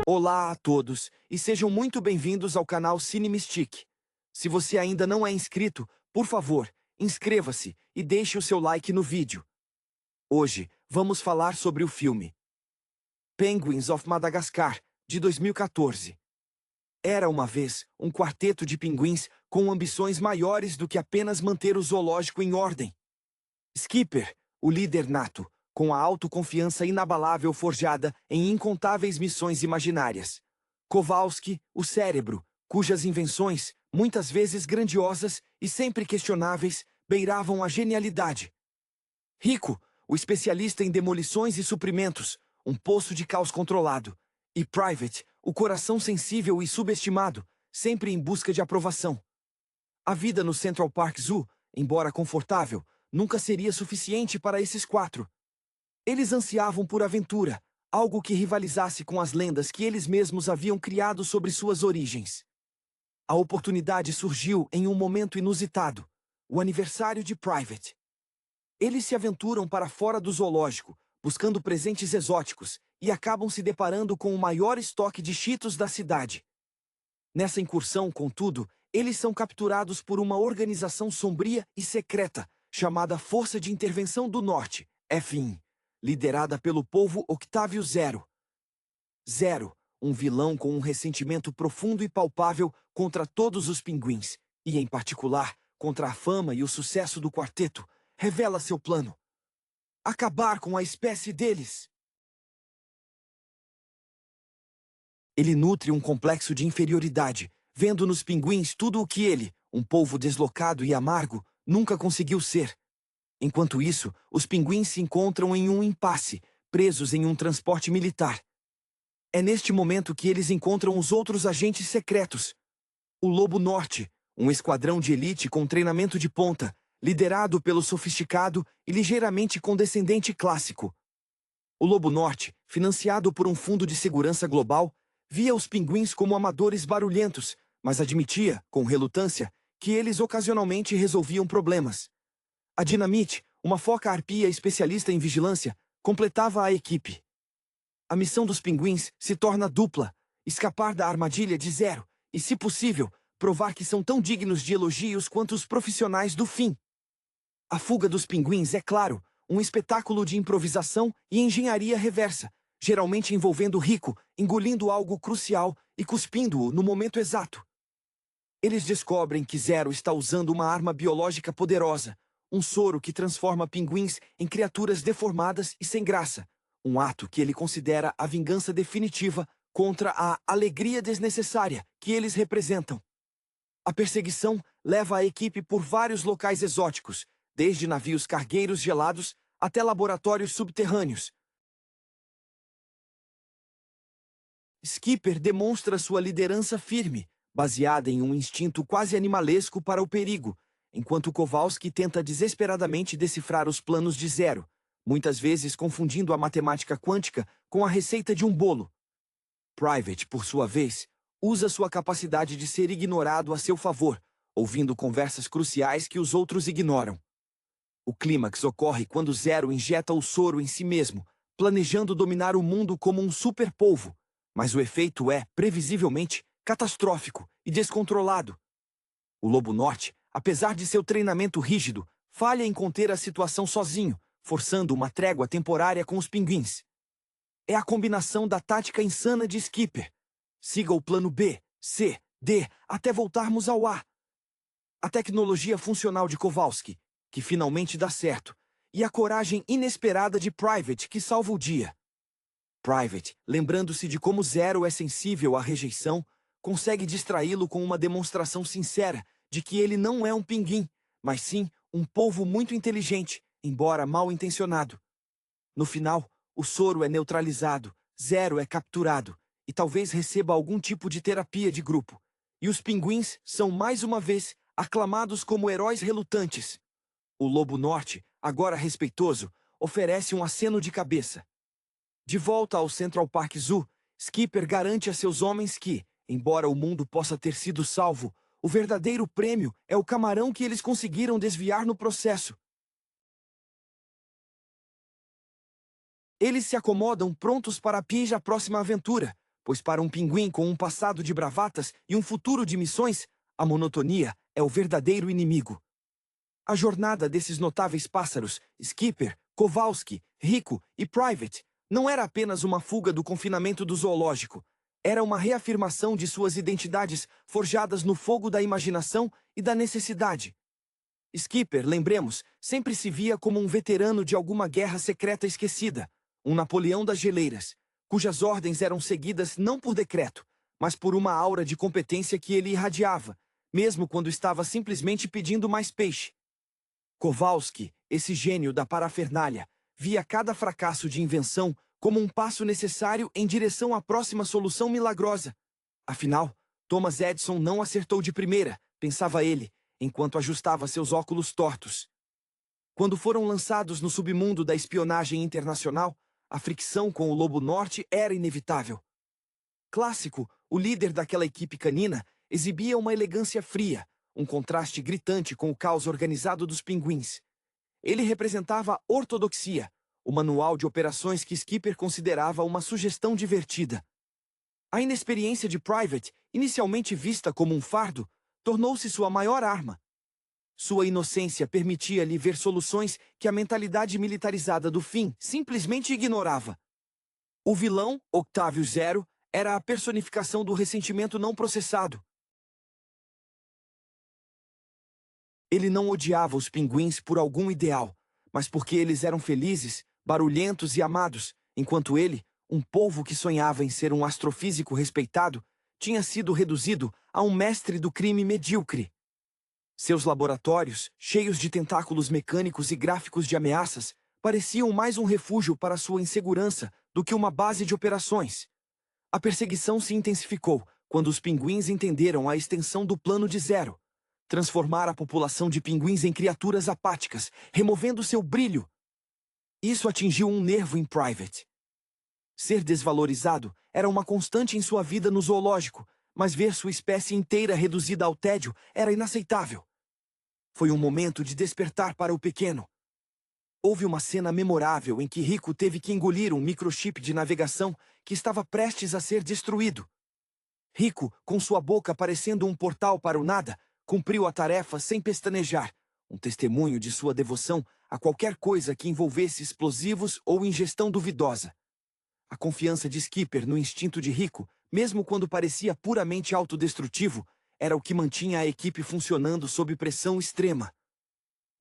Olá a todos e sejam muito bem-vindos ao canal Cine Mystique. Se você ainda não é inscrito, por favor, inscreva-se e deixe o seu like no vídeo. Hoje, vamos falar sobre o filme Penguins of Madagascar, de 2014. Era uma vez um quarteto de pinguins com ambições maiores do que apenas manter o zoológico em ordem. Skipper, o líder nato, com a autoconfiança inabalável forjada em incontáveis missões imaginárias. Kowalski, o cérebro, cujas invenções, muitas vezes grandiosas e sempre questionáveis, beiravam a genialidade. Rico, o especialista em demolições e suprimentos, um poço de caos controlado. E Private, o coração sensível e subestimado, sempre em busca de aprovação. A vida no Central Park Zoo, embora confortável, nunca seria suficiente para esses quatro. Eles ansiavam por aventura, algo que rivalizasse com as lendas que eles mesmos haviam criado sobre suas origens. A oportunidade surgiu em um momento inusitado, o aniversário de Private. Eles se aventuram para fora do zoológico, buscando presentes exóticos, e acabam se deparando com o maior estoque de cheetos da cidade. Nessa incursão, contudo, eles são capturados por uma organização sombria e secreta, chamada Força de Intervenção do Norte, FIN, liderada pelo polvo Octávio Zero. Zero, um vilão com um ressentimento profundo e palpável contra todos os pinguins, e em particular, contra a fama e o sucesso do quarteto, revela seu plano: acabar com a espécie deles. Ele nutre um complexo de inferioridade, vendo nos pinguins tudo o que ele, um polvo deslocado e amargo, nunca conseguiu ser. Enquanto isso, os pinguins se encontram em um impasse, presos em um transporte militar. É neste momento que eles encontram os outros agentes secretos. O Lobo Norte, um esquadrão de elite com treinamento de ponta, liderado pelo sofisticado e ligeiramente condescendente Clássico. O Lobo Norte, financiado por um fundo de segurança global, via os pinguins como amadores barulhentos, mas admitia, com relutância, que eles ocasionalmente resolviam problemas. A Dinamite, uma foca-arpia especialista em vigilância, completava a equipe. A missão dos pinguins se torna dupla: escapar da armadilha de Zero e, se possível, provar que são tão dignos de elogios quanto os profissionais do fim. A fuga dos pinguins é, claro, um espetáculo de improvisação e engenharia reversa, geralmente envolvendo Rico engolindo algo crucial e cuspindo-o no momento exato. Eles descobrem que Zero está usando uma arma biológica poderosa, um soro que transforma pinguins em criaturas deformadas e sem graça, um ato que ele considera a vingança definitiva contra a alegria desnecessária que eles representam. A perseguição leva a equipe por vários locais exóticos, desde navios cargueiros gelados até laboratórios subterrâneos. Skipper demonstra sua liderança firme, baseada em um instinto quase animalesco para o perigo, enquanto Kowalski tenta desesperadamente decifrar os planos de Zero, muitas vezes confundindo a matemática quântica com a receita de um bolo. Private, por sua vez, usa sua capacidade de ser ignorado a seu favor, ouvindo conversas cruciais que os outros ignoram. O clímax ocorre quando Zero injeta o soro em si mesmo, planejando dominar o mundo como um superpolvo, mas o efeito é, previsivelmente, catastrófico e descontrolado. O Lobo Norte, apesar de seu treinamento rígido, falha em conter a situação sozinho, forçando uma trégua temporária com os pinguins. É a combinação da tática insana de Skipper. Siga o plano B, C, D, até voltarmos ao A. A tecnologia funcional de Kowalski, que finalmente dá certo, e a coragem inesperada de Private, que salva o dia. Private, lembrando-se de como Zero é sensível à rejeição, consegue distraí-lo com uma demonstração sincera de que ele não é um pinguim, mas sim um polvo muito inteligente, embora mal intencionado. No final, o soro é neutralizado, Zero é capturado, e talvez receba algum tipo de terapia de grupo. E os pinguins são mais uma vez aclamados como heróis relutantes. O Lobo Norte, agora respeitoso, oferece um aceno de cabeça. De volta ao Central Park Zoo, Skipper garante a seus homens que, embora o mundo possa ter sido salvo, o verdadeiro prêmio é o camarão que eles conseguiram desviar no processo. Eles se acomodam prontos para a próxima aventura, pois para um pinguim com um passado de bravatas e um futuro de missões, a monotonia é o verdadeiro inimigo. A jornada desses notáveis pássaros, Skipper, Kowalski, Rico e Private, não era apenas uma fuga do confinamento do zoológico. Era uma reafirmação de suas identidades forjadas no fogo da imaginação e da necessidade. Skipper, lembremos, sempre se via como um veterano de alguma guerra secreta esquecida, um Napoleão das geleiras, cujas ordens eram seguidas não por decreto, mas por uma aura de competência que ele irradiava, mesmo quando estava simplesmente pedindo mais peixe. Kowalski, esse gênio da parafernália, via cada fracasso de invenção como um passo necessário em direção à próxima solução milagrosa. Afinal, Thomas Edison não acertou de primeira, pensava ele, enquanto ajustava seus óculos tortos. Quando foram lançados no submundo da espionagem internacional, a fricção com o Lobo Norte era inevitável. Clássico, o líder daquela equipe canina, exibia uma elegância fria, um contraste gritante com o caos organizado dos pinguins. Ele representava a ortodoxia, o manual de operações que Skipper considerava uma sugestão divertida. A inexperiência de Private, inicialmente vista como um fardo, tornou-se sua maior arma. Sua inocência permitia-lhe ver soluções que a mentalidade militarizada do fim simplesmente ignorava. O vilão, Octávio Zero, era a personificação do ressentimento não processado. Ele não odiava os pinguins por algum ideal, mas porque eles eram felizes, barulhentos e amados, enquanto ele, um polvo que sonhava em ser um astrofísico respeitado, tinha sido reduzido a um mestre do crime medíocre. Seus laboratórios, cheios de tentáculos mecânicos e gráficos de ameaças, pareciam mais um refúgio para sua insegurança do que uma base de operações. A perseguição se intensificou quando os pinguins entenderam a extensão do plano de Zero: transformar a população de pinguins em criaturas apáticas, removendo seu brilho. Isso atingiu um nervo em Private. Ser desvalorizado era uma constante em sua vida no zoológico, mas ver sua espécie inteira reduzida ao tédio era inaceitável. Foi um momento de despertar para o pequeno. Houve uma cena memorável em que Rico teve que engolir um microchip de navegação que estava prestes a ser destruído. Rico, com sua boca parecendo um portal para o nada, cumpriu a tarefa sem pestanejar, um testemunho de sua devoção a qualquer coisa que envolvesse explosivos ou ingestão duvidosa. A confiança de Skipper no instinto de Rico, mesmo quando parecia puramente autodestrutivo, era o que mantinha a equipe funcionando sob pressão extrema.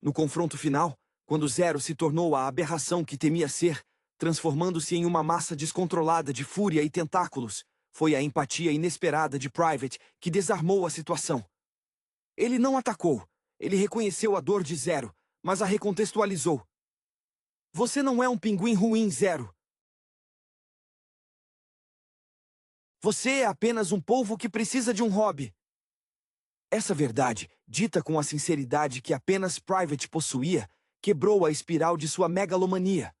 No confronto final, quando Zero se tornou a aberração que temia ser, transformando-se em uma massa descontrolada de fúria e tentáculos, foi a empatia inesperada de Private que desarmou a situação. Ele não atacou, ele reconheceu a dor de Zero, mas a recontextualizou. Você não é um pinguim ruim, Zero. Você é apenas um polvo que precisa de um hobby. Essa verdade, dita com a sinceridade que apenas Private possuía, quebrou a espiral de sua megalomania.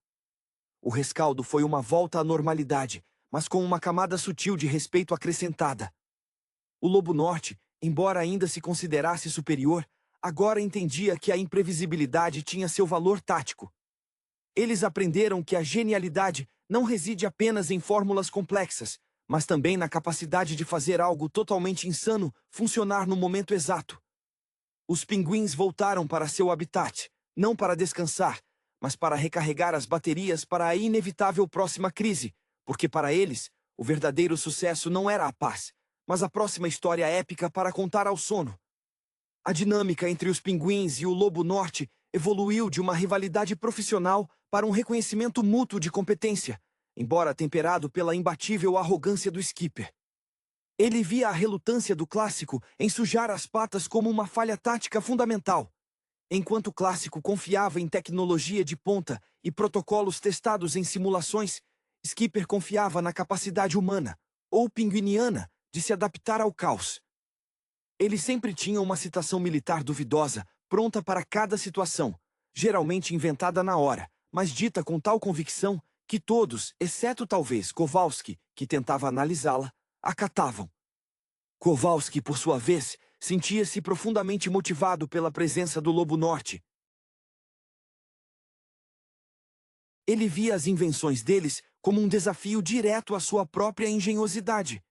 O rescaldo foi uma volta à normalidade, mas com uma camada sutil de respeito acrescentada. O Lobo Norte, embora ainda se considerasse superior, agora entendia que a imprevisibilidade tinha seu valor tático. Eles aprenderam que a genialidade não reside apenas em fórmulas complexas, mas também na capacidade de fazer algo totalmente insano funcionar no momento exato. Os pinguins voltaram para seu habitat, não para descansar, mas para recarregar as baterias para a inevitável próxima crise, porque para eles, o verdadeiro sucesso não era a paz, mas a próxima história épica para contar ao sono. A dinâmica entre os pinguins e o Lobo Norte evoluiu de uma rivalidade profissional para um reconhecimento mútuo de competência, embora temperado pela imbatível arrogância do Skipper. Ele via a relutância do Clássico em sujar as patas como uma falha tática fundamental. Enquanto o Clássico confiava em tecnologia de ponta e protocolos testados em simulações, Skipper confiava na capacidade humana, ou pinguiniana, de se adaptar ao caos. Ele sempre tinha uma citação militar duvidosa, pronta para cada situação, geralmente inventada na hora, mas dita com tal convicção que todos, exceto talvez Kowalski, que tentava analisá-la, acatavam. Kowalski, por sua vez, sentia-se profundamente motivado pela presença do Lobo Norte. Ele via as invenções deles como um desafio direto à sua própria engenhosidade.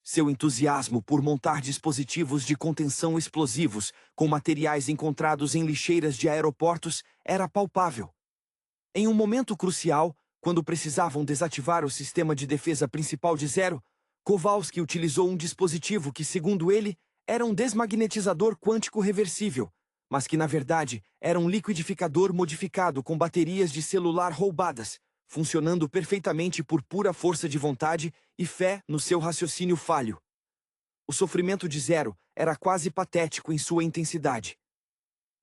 Seu entusiasmo por montar dispositivos de contenção explosivos com materiais encontrados em lixeiras de aeroportos era palpável. Em um momento crucial, quando precisavam desativar o sistema de defesa principal de Zero, Kowalski utilizou um dispositivo que, segundo ele, era um desmagnetizador quântico reversível, mas que, na verdade, era um liquidificador modificado com baterias de celular roubadas, funcionando perfeitamente por pura força de vontade e fé no seu raciocínio falho. O sofrimento de Zero era quase patético em sua intensidade.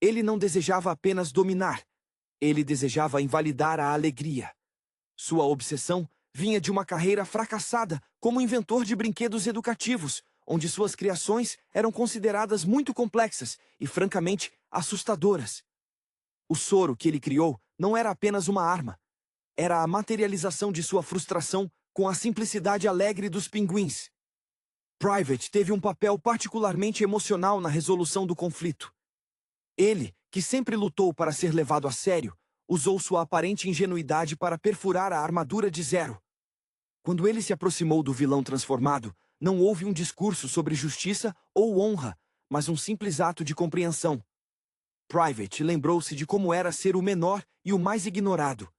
Ele não desejava apenas dominar, ele desejava invalidar a alegria. Sua obsessão vinha de uma carreira fracassada como inventor de brinquedos educativos, onde suas criações eram consideradas muito complexas e, francamente, assustadoras. O soro que ele criou não era apenas uma arma. Era a materialização de sua frustração com a simplicidade alegre dos pinguins. Private teve um papel particularmente emocional na resolução do conflito. Ele, que sempre lutou para ser levado a sério, usou sua aparente ingenuidade para perfurar a armadura de Zero. Quando ele se aproximou do vilão transformado, não houve um discurso sobre justiça ou honra, mas um simples ato de compreensão. Private lembrou-se de como era ser o menor e o mais ignorado.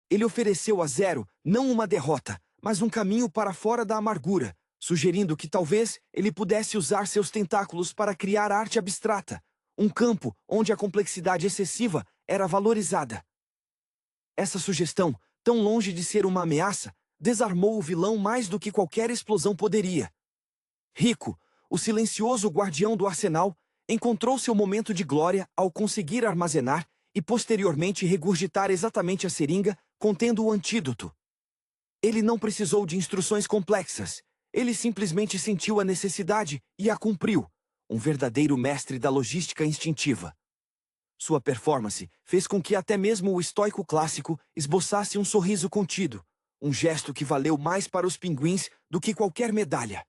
Ele ofereceu a Zero não uma derrota, mas um caminho para fora da amargura, sugerindo que talvez ele pudesse usar seus tentáculos para criar arte abstrata, um campo onde a complexidade excessiva era valorizada. Essa sugestão, tão longe de ser uma ameaça, desarmou o vilão mais do que qualquer explosão poderia. Rico, o silencioso guardião do arsenal, encontrou seu momento de glória ao conseguir armazenar e posteriormente regurgitar exatamente a seringa contendo o antídoto. Ele não precisou de instruções complexas. Ele simplesmente sentiu a necessidade e a cumpriu, um verdadeiro mestre da logística instintiva. Sua performance fez com que até mesmo o estoico clássico esboçasse um sorriso contido, um gesto que valeu mais para os pinguins do que qualquer medalha.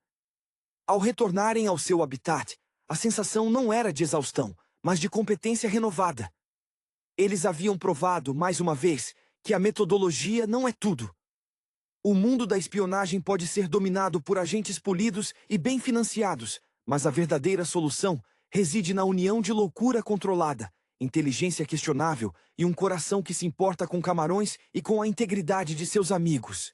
Ao retornarem ao seu habitat, a sensação não era de exaustão, mas de competência renovada. Eles haviam provado, mais uma vez, que a metodologia não é tudo. O mundo da espionagem pode ser dominado por agentes polidos e bem financiados, mas a verdadeira solução reside na união de loucura controlada, inteligência questionável e um coração que se importa com camarões e com a integridade de seus amigos.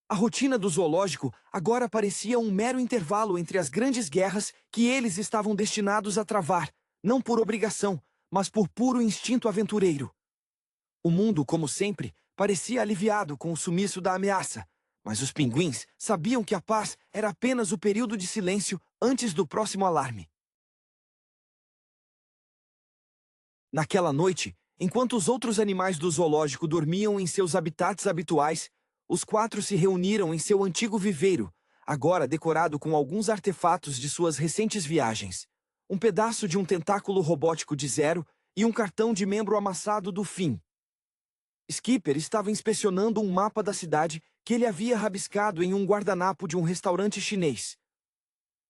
A rotina do zoológico agora parecia um mero intervalo entre as grandes guerras que eles estavam destinados a travar, não por obrigação, mas por puro instinto aventureiro. O mundo, como sempre, parecia aliviado com o sumiço da ameaça, mas os pinguins sabiam que a paz era apenas o período de silêncio antes do próximo alarme. Naquela noite, enquanto os outros animais do zoológico dormiam em seus habitats habituais, os quatro se reuniram em seu antigo viveiro, agora decorado com alguns artefatos de suas recentes viagens. Um pedaço de um tentáculo robótico de Zero e um cartão de membro amassado do Finn. Skipper estava inspecionando um mapa da cidade que ele havia rabiscado em um guardanapo de um restaurante chinês.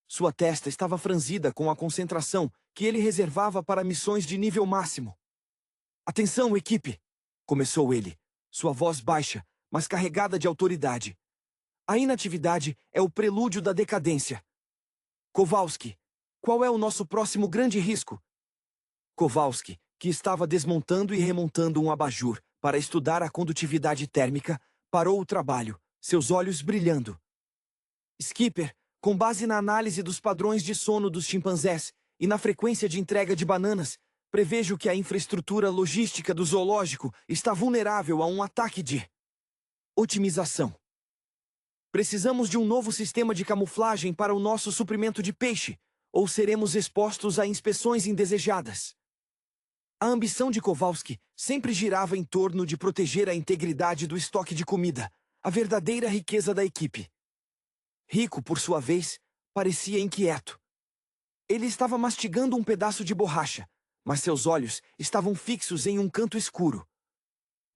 Sua testa estava franzida com a concentração que ele reservava para missões de nível máximo. "Atenção, equipe!" começou ele, sua voz baixa, mas carregada de autoridade. "A inatividade é o prelúdio da decadência. Kowalski, qual é o nosso próximo grande risco?" Kowalski, que estava desmontando e remontando um abajur para estudar a condutividade térmica, parou o trabalho, seus olhos brilhando. "Skipper, com base na análise dos padrões de sono dos chimpanzés e na frequência de entrega de bananas, prevejo que a infraestrutura logística do zoológico está vulnerável a um ataque de otimização. Precisamos de um novo sistema de camuflagem para o nosso suprimento de peixe, ou seremos expostos a inspeções indesejadas." A ambição de Kowalski sempre girava em torno de proteger a integridade do estoque de comida, a verdadeira riqueza da equipe. Rico, por sua vez, parecia inquieto. Ele estava mastigando um pedaço de borracha, mas seus olhos estavam fixos em um canto escuro.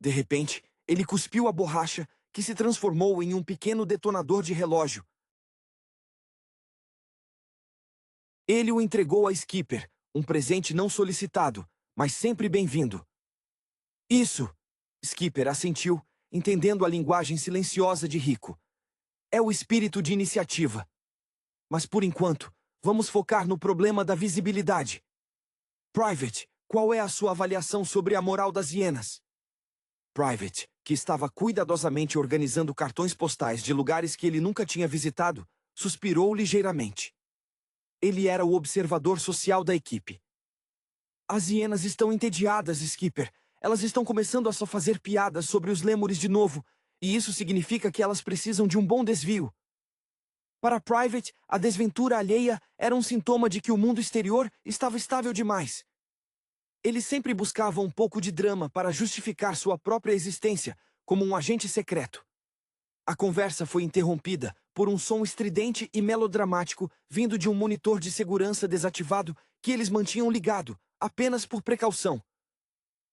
De repente, ele cuspiu a borracha, que se transformou em um pequeno detonador de relógio. Ele o entregou a Skipper, um presente não solicitado, mas sempre bem-vindo. "Isso", Skipper assentiu, entendendo a linguagem silenciosa de Rico. É o espírito de iniciativa. Mas por enquanto, vamos focar no problema da visibilidade. Private, qual é a sua avaliação sobre a moral das hienas? Private, que estava cuidadosamente organizando cartões postais de lugares que ele nunca tinha visitado, suspirou ligeiramente. Ele era o observador social da equipe. As hienas estão entediadas, Skipper. Elas estão começando a só fazer piadas sobre os lêmures de novo, e isso significa que elas precisam de um bom desvio. Para Private, a desventura alheia era um sintoma de que o mundo exterior estava estável demais. Ele sempre buscava um pouco de drama para justificar sua própria existência como um agente secreto. A conversa foi interrompida por um som estridente e melodramático vindo de um monitor de segurança desativado que eles mantinham ligado, apenas por precaução.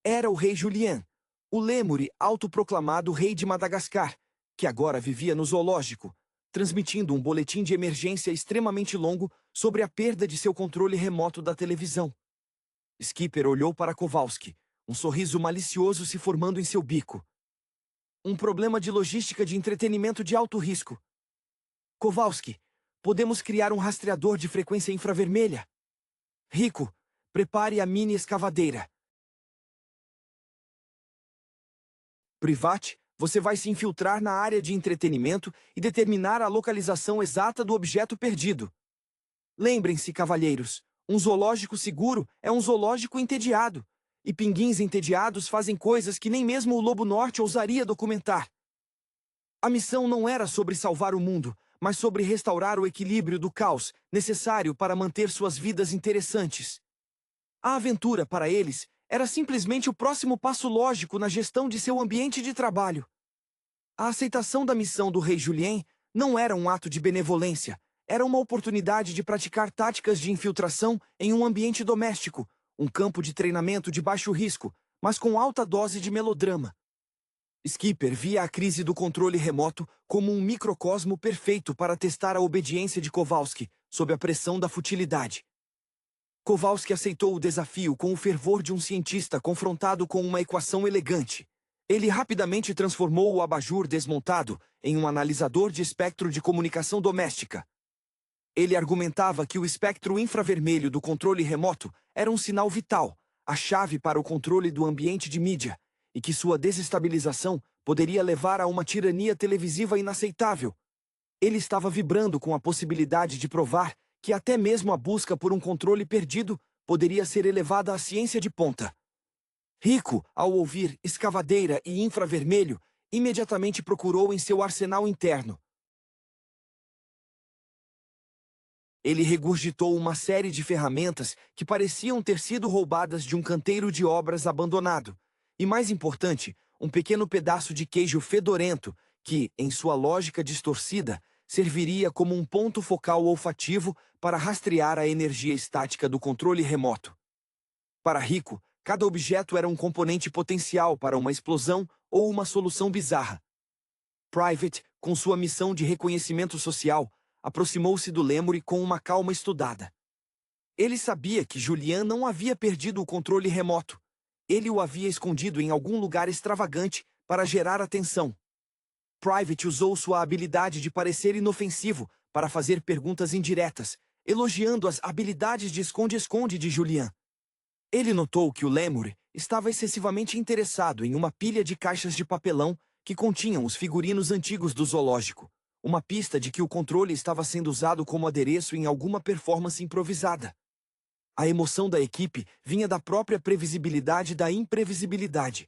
Era o rei Julien, o lêmure autoproclamado rei de Madagascar, que agora vivia no zoológico, transmitindo um boletim de emergência extremamente longo sobre a perda de seu controle remoto da televisão. Skipper olhou para Kowalski, um sorriso malicioso se formando em seu bico. Um problema de logística de entretenimento de alto risco. Kowalski, podemos criar um rastreador de frequência infravermelha. Rico, prepare a mini escavadeira. Private, você vai se infiltrar na área de entretenimento e determinar a localização exata do objeto perdido. Lembrem-se, cavalheiros, um zoológico seguro é um zoológico entediado, e pinguins entediados fazem coisas que nem mesmo o Lobo Norte ousaria documentar. A missão não era sobre salvar o mundo, mas sobre restaurar o equilíbrio do caos necessário para manter suas vidas interessantes. A aventura, para eles, era simplesmente o próximo passo lógico na gestão de seu ambiente de trabalho. A aceitação da missão do rei Julien não era um ato de benevolência, era uma oportunidade de praticar táticas de infiltração em um ambiente doméstico, um campo de treinamento de baixo risco, mas com alta dose de melodrama. Skipper via a crise do controle remoto como um microcosmo perfeito para testar a obediência de Kowalski sob a pressão da futilidade. Kowalski aceitou o desafio com o fervor de um cientista confrontado com uma equação elegante. Ele rapidamente transformou o abajur desmontado em um analisador de espectro de comunicação doméstica. Ele argumentava que o espectro infravermelho do controle remoto era um sinal vital, a chave para o controle do ambiente de mídia, e que sua desestabilização poderia levar a uma tirania televisiva inaceitável. Ele estava vibrando com a possibilidade de provar que até mesmo a busca por um controle perdido poderia ser elevada à ciência de ponta. Rico, ao ouvir escavadeira e infravermelho, imediatamente procurou em seu arsenal interno. Ele regurgitou uma série de ferramentas que pareciam ter sido roubadas de um canteiro de obras abandonado. E mais importante, um pequeno pedaço de queijo fedorento que, em sua lógica distorcida, serviria como um ponto focal olfativo para rastrear a energia estática do controle remoto. Para Rico, cada objeto era um componente potencial para uma explosão ou uma solução bizarra. Private, com sua missão de reconhecimento social, aproximou-se do lêmure com uma calma estudada. Ele sabia que Julien não havia perdido o controle remoto. Ele o havia escondido em algum lugar extravagante para gerar atenção. Private usou sua habilidade de parecer inofensivo para fazer perguntas indiretas, elogiando as habilidades de esconde-esconde de Julien. Ele notou que o lêmure estava excessivamente interessado em uma pilha de caixas de papelão que continham os figurinos antigos do zoológico, uma pista de que o controle estava sendo usado como adereço em alguma performance improvisada. A emoção da equipe vinha da própria previsibilidade da imprevisibilidade.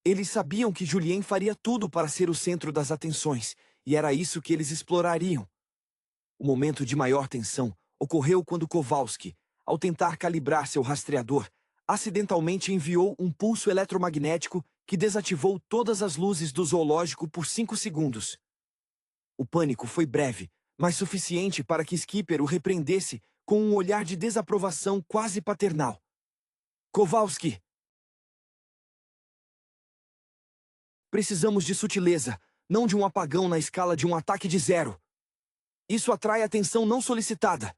Eles sabiam que Julien faria tudo para ser o centro das atenções, e era isso que eles explorariam. O momento de maior tensão ocorreu quando Kowalski, ao tentar calibrar seu rastreador, acidentalmente enviou um pulso eletromagnético que desativou todas as luzes do zoológico por 5 segundos. O pânico foi breve, mas suficiente para que Skipper o repreendesse com um olhar de desaprovação quase paternal. Kowalski! Precisamos de sutileza, não de um apagão na escala de um ataque de 0. Isso atrai atenção não solicitada.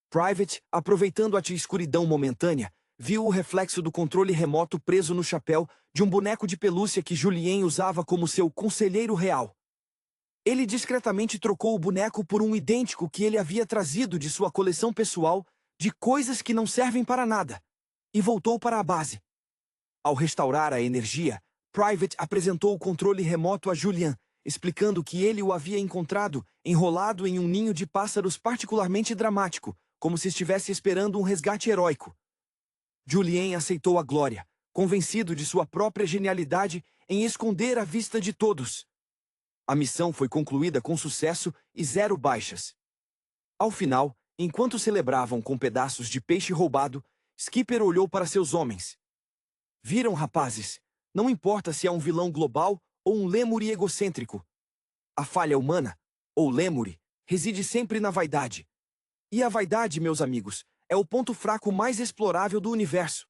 Private, aproveitando a escuridão momentânea, viu o reflexo do controle remoto preso no chapéu de um boneco de pelúcia que Julien usava como seu conselheiro real. Ele discretamente trocou o boneco por um idêntico que ele havia trazido de sua coleção pessoal de coisas que não servem para nada, e voltou para a base. Ao restaurar a energia, Private apresentou o controle remoto a Julien, explicando que ele o havia encontrado enrolado em um ninho de pássaros particularmente dramático, como se estivesse esperando um resgate heróico. Julien aceitou a glória, convencido de sua própria genialidade em esconder à vista de todos. A missão foi concluída com sucesso e 0 baixas. Ao final, enquanto celebravam com pedaços de peixe roubado, Skipper olhou para seus homens. Viram, rapazes? Não importa se é um vilão global ou um lêmure egocêntrico. A falha humana, ou lêmure, reside sempre na vaidade. E a vaidade, meus amigos, é o ponto fraco mais explorável do universo.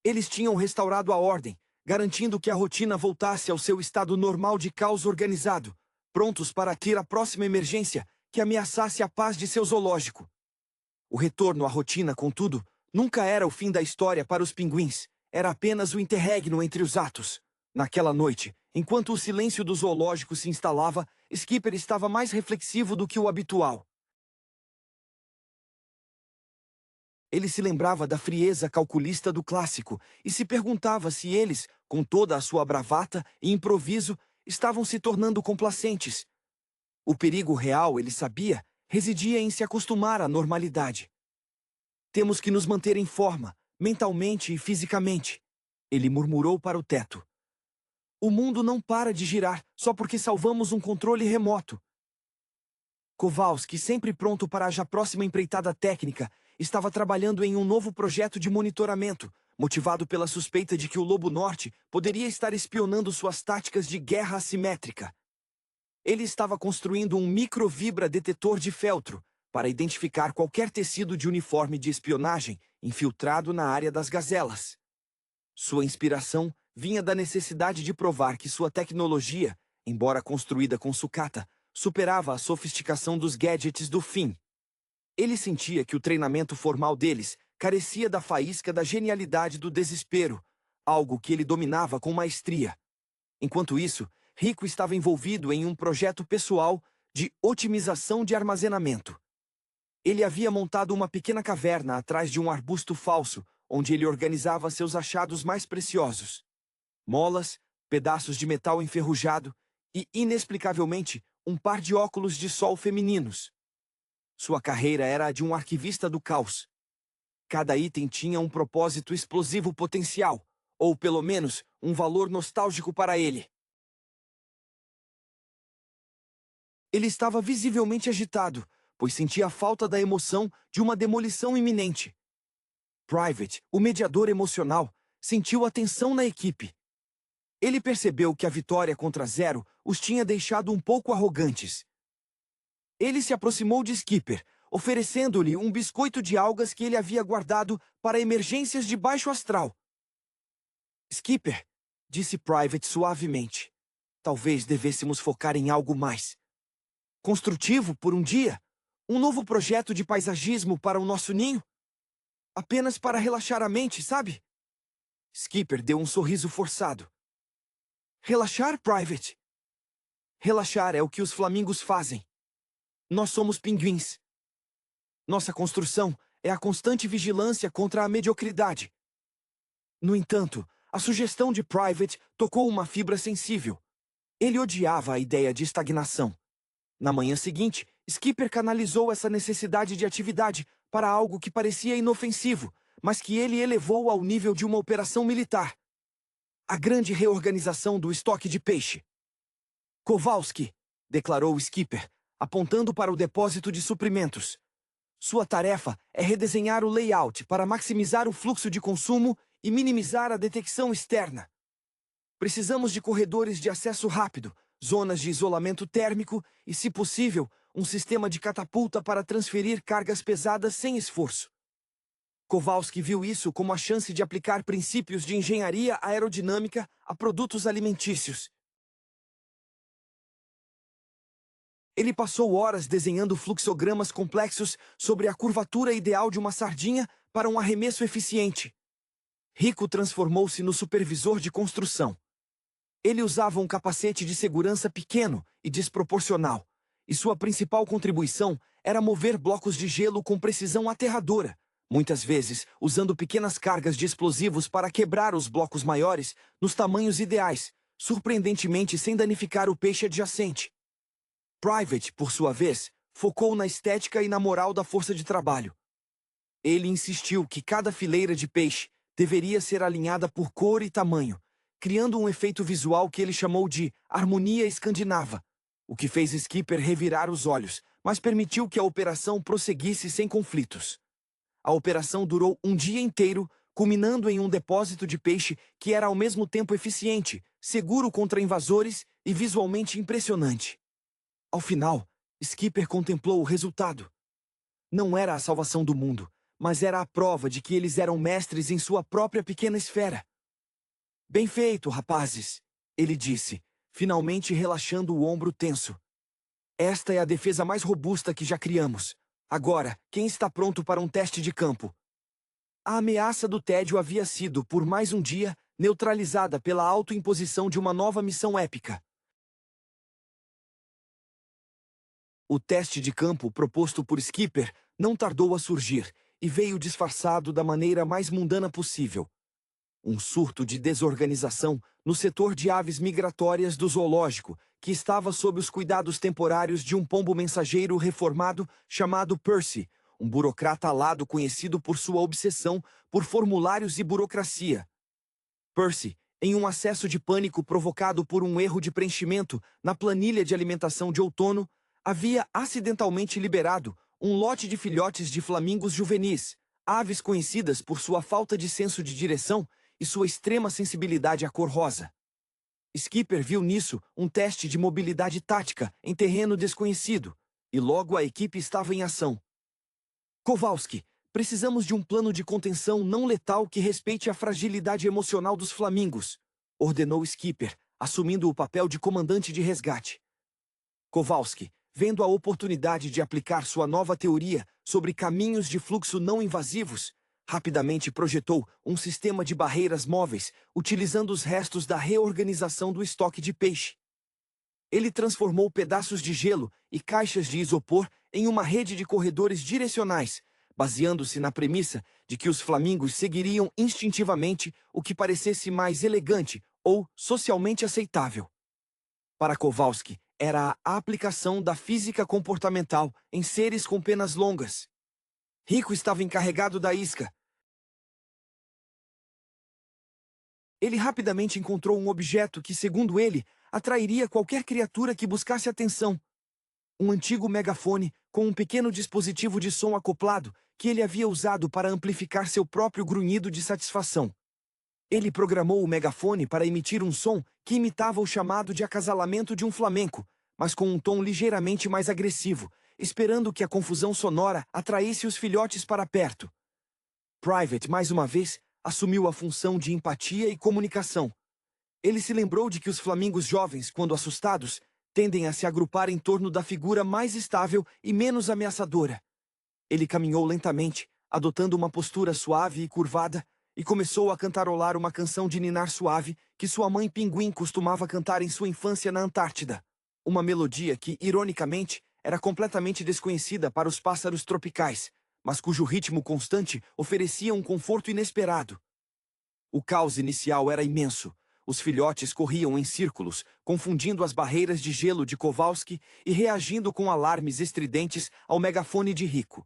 Eles tinham restaurado a ordem, garantindo que a rotina voltasse ao seu estado normal de caos organizado, prontos para ter a próxima emergência que ameaçasse a paz de seu zoológico. O retorno à rotina, contudo, nunca era o fim da história para os pinguins, era apenas o interregno entre os atos. Naquela noite, enquanto o silêncio do zoológico se instalava, Skipper estava mais reflexivo do que o habitual. Ele se lembrava da frieza calculista do clássico e se perguntava se eles, com toda a sua bravata e improviso, estavam se tornando complacentes. O perigo real, ele sabia, residia em se acostumar à normalidade. Temos que nos manter em forma, mentalmente e fisicamente, ele murmurou para o teto. O mundo não para de girar só porque salvamos um controle remoto. Kowalski, sempre pronto para a já próxima empreitada técnica, estava trabalhando em um novo projeto de monitoramento, motivado pela suspeita de que o Lobo Norte poderia estar espionando suas táticas de guerra assimétrica. Ele estava construindo um microvibra-detetor de feltro para identificar qualquer tecido de uniforme de espionagem infiltrado na área das gazelas. Sua inspiração vinha da necessidade de provar que sua tecnologia, embora construída com sucata, superava a sofisticação dos gadgets do fim. Ele sentia que o treinamento formal deles carecia da faísca da genialidade do desespero, algo que ele dominava com maestria. Enquanto isso, Rico estava envolvido em um projeto pessoal de otimização de armazenamento. Ele havia montado uma pequena caverna atrás de um arbusto falso, onde ele organizava seus achados mais preciosos. Molas, pedaços de metal enferrujado e, inexplicavelmente, um par de óculos de sol femininos. Sua carreira era a de um arquivista do caos. Cada item tinha um propósito explosivo potencial, ou pelo menos um valor nostálgico para ele. Ele estava visivelmente agitado, pois sentia a falta da emoção de uma demolição iminente. Private, o mediador emocional, sentiu a tensão na equipe. Ele percebeu que a vitória contra Zero os tinha deixado um pouco arrogantes. Ele se aproximou de Skipper, oferecendo-lhe um biscoito de algas que ele havia guardado para emergências de baixo astral. Skipper, disse Private suavemente, talvez devêssemos focar em algo mais construtivo por um dia? Um novo projeto de paisagismo para o nosso ninho? Apenas para relaxar a mente, sabe? Skipper deu um sorriso forçado. Relaxar, Private? Relaxar é o que os flamingos fazem. Nós somos pinguins. Nossa construção é a constante vigilância contra a mediocridade. No entanto, a sugestão de Private tocou uma fibra sensível. Ele odiava a ideia de estagnação. Na manhã seguinte, Skipper canalizou essa necessidade de atividade para algo que parecia inofensivo, mas que ele elevou ao nível de uma operação militar. A grande reorganização do estoque de peixe. Kowalski, declarou Skipper, apontando para o depósito de suprimentos. Sua tarefa é redesenhar o layout para maximizar o fluxo de consumo e minimizar a detecção externa. Precisamos de corredores de acesso rápido, zonas de isolamento térmico e, se possível, um sistema de catapulta para transferir cargas pesadas sem esforço. Kowalski viu isso como a chance de aplicar princípios de engenharia aerodinâmica a produtos alimentícios. Ele passou horas desenhando fluxogramas complexos sobre a curvatura ideal de uma sardinha para um arremesso eficiente. Rico transformou-se no supervisor de construção. Ele usava um capacete de segurança pequeno e desproporcional, e sua principal contribuição era mover blocos de gelo com precisão aterradora, muitas vezes usando pequenas cargas de explosivos para quebrar os blocos maiores nos tamanhos ideais, surpreendentemente sem danificar o peixe adjacente. Private, por sua vez, focou na estética e na moral da força de trabalho. Ele insistiu que cada fileira de peixe deveria ser alinhada por cor e tamanho, criando um efeito visual que ele chamou de harmonia escandinava, o que fez Skipper revirar os olhos, mas permitiu que a operação prosseguisse sem conflitos. A operação durou um dia inteiro, culminando em um depósito de peixe que era ao mesmo tempo eficiente, seguro contra invasores e visualmente impressionante. Ao final, Skipper contemplou o resultado. Não era a salvação do mundo, mas era a prova de que eles eram mestres em sua própria pequena esfera. "Bem feito, rapazes", ele disse, finalmente relaxando o ombro tenso. "Esta é a defesa mais robusta que já criamos. Agora, quem está pronto para um teste de campo?" A ameaça do tédio havia sido, por mais um dia, neutralizada pela autoimposição de uma nova missão épica. O teste de campo proposto por Skipper não tardou a surgir, e veio disfarçado da maneira mais mundana possível. Um surto de desorganização no setor de aves migratórias do zoológico, que estava sob os cuidados temporários de um pombo mensageiro reformado chamado Percy, um burocrata alado conhecido por sua obsessão por formulários e burocracia. Percy, em um acesso de pânico provocado por um erro de preenchimento na planilha de alimentação de outono, havia acidentalmente liberado um lote de filhotes de flamingos juvenis, aves conhecidas por sua falta de senso de direção e sua extrema sensibilidade à cor rosa. Skipper viu nisso um teste de mobilidade tática em terreno desconhecido, e logo a equipe estava em ação. "Kowalski, precisamos de um plano de contenção não letal que respeite a fragilidade emocional dos flamingos", ordenou Skipper, assumindo o papel de comandante de resgate. Kowalski, vendo a oportunidade de aplicar sua nova teoria sobre caminhos de fluxo não invasivos, rapidamente projetou um sistema de barreiras móveis, utilizando os restos da reorganização do estoque de peixe. Ele transformou pedaços de gelo e caixas de isopor em uma rede de corredores direcionais, baseando-se na premissa de que os flamingos seguiriam instintivamente o que parecesse mais elegante ou socialmente aceitável. Para Kowalski, era a aplicação da física comportamental em seres com penas longas. Rico estava encarregado da isca. Ele rapidamente encontrou um objeto que, segundo ele, atrairia qualquer criatura que buscasse atenção. Um antigo megafone com um pequeno dispositivo de som acoplado que ele havia usado para amplificar seu próprio grunhido de satisfação. Ele programou o megafone para emitir um som que imitava o chamado de acasalamento de um flamenco, mas com um tom ligeiramente mais agressivo, esperando que a confusão sonora atraísse os filhotes para perto. Private, mais uma vez, assumiu a função de empatia e comunicação. Ele se lembrou de que os flamingos jovens, quando assustados, tendem a se agrupar em torno da figura mais estável e menos ameaçadora. Ele caminhou lentamente, adotando uma postura suave e curvada, e começou a cantarolar uma canção de ninar suave que sua mãe pinguim costumava cantar em sua infância na Antártida. Uma melodia que, ironicamente, era completamente desconhecida para os pássaros tropicais, mas cujo ritmo constante oferecia um conforto inesperado. O caos inicial era imenso. Os filhotes corriam em círculos, confundindo as barreiras de gelo de Kowalski e reagindo com alarmes estridentes ao megafone de Rico.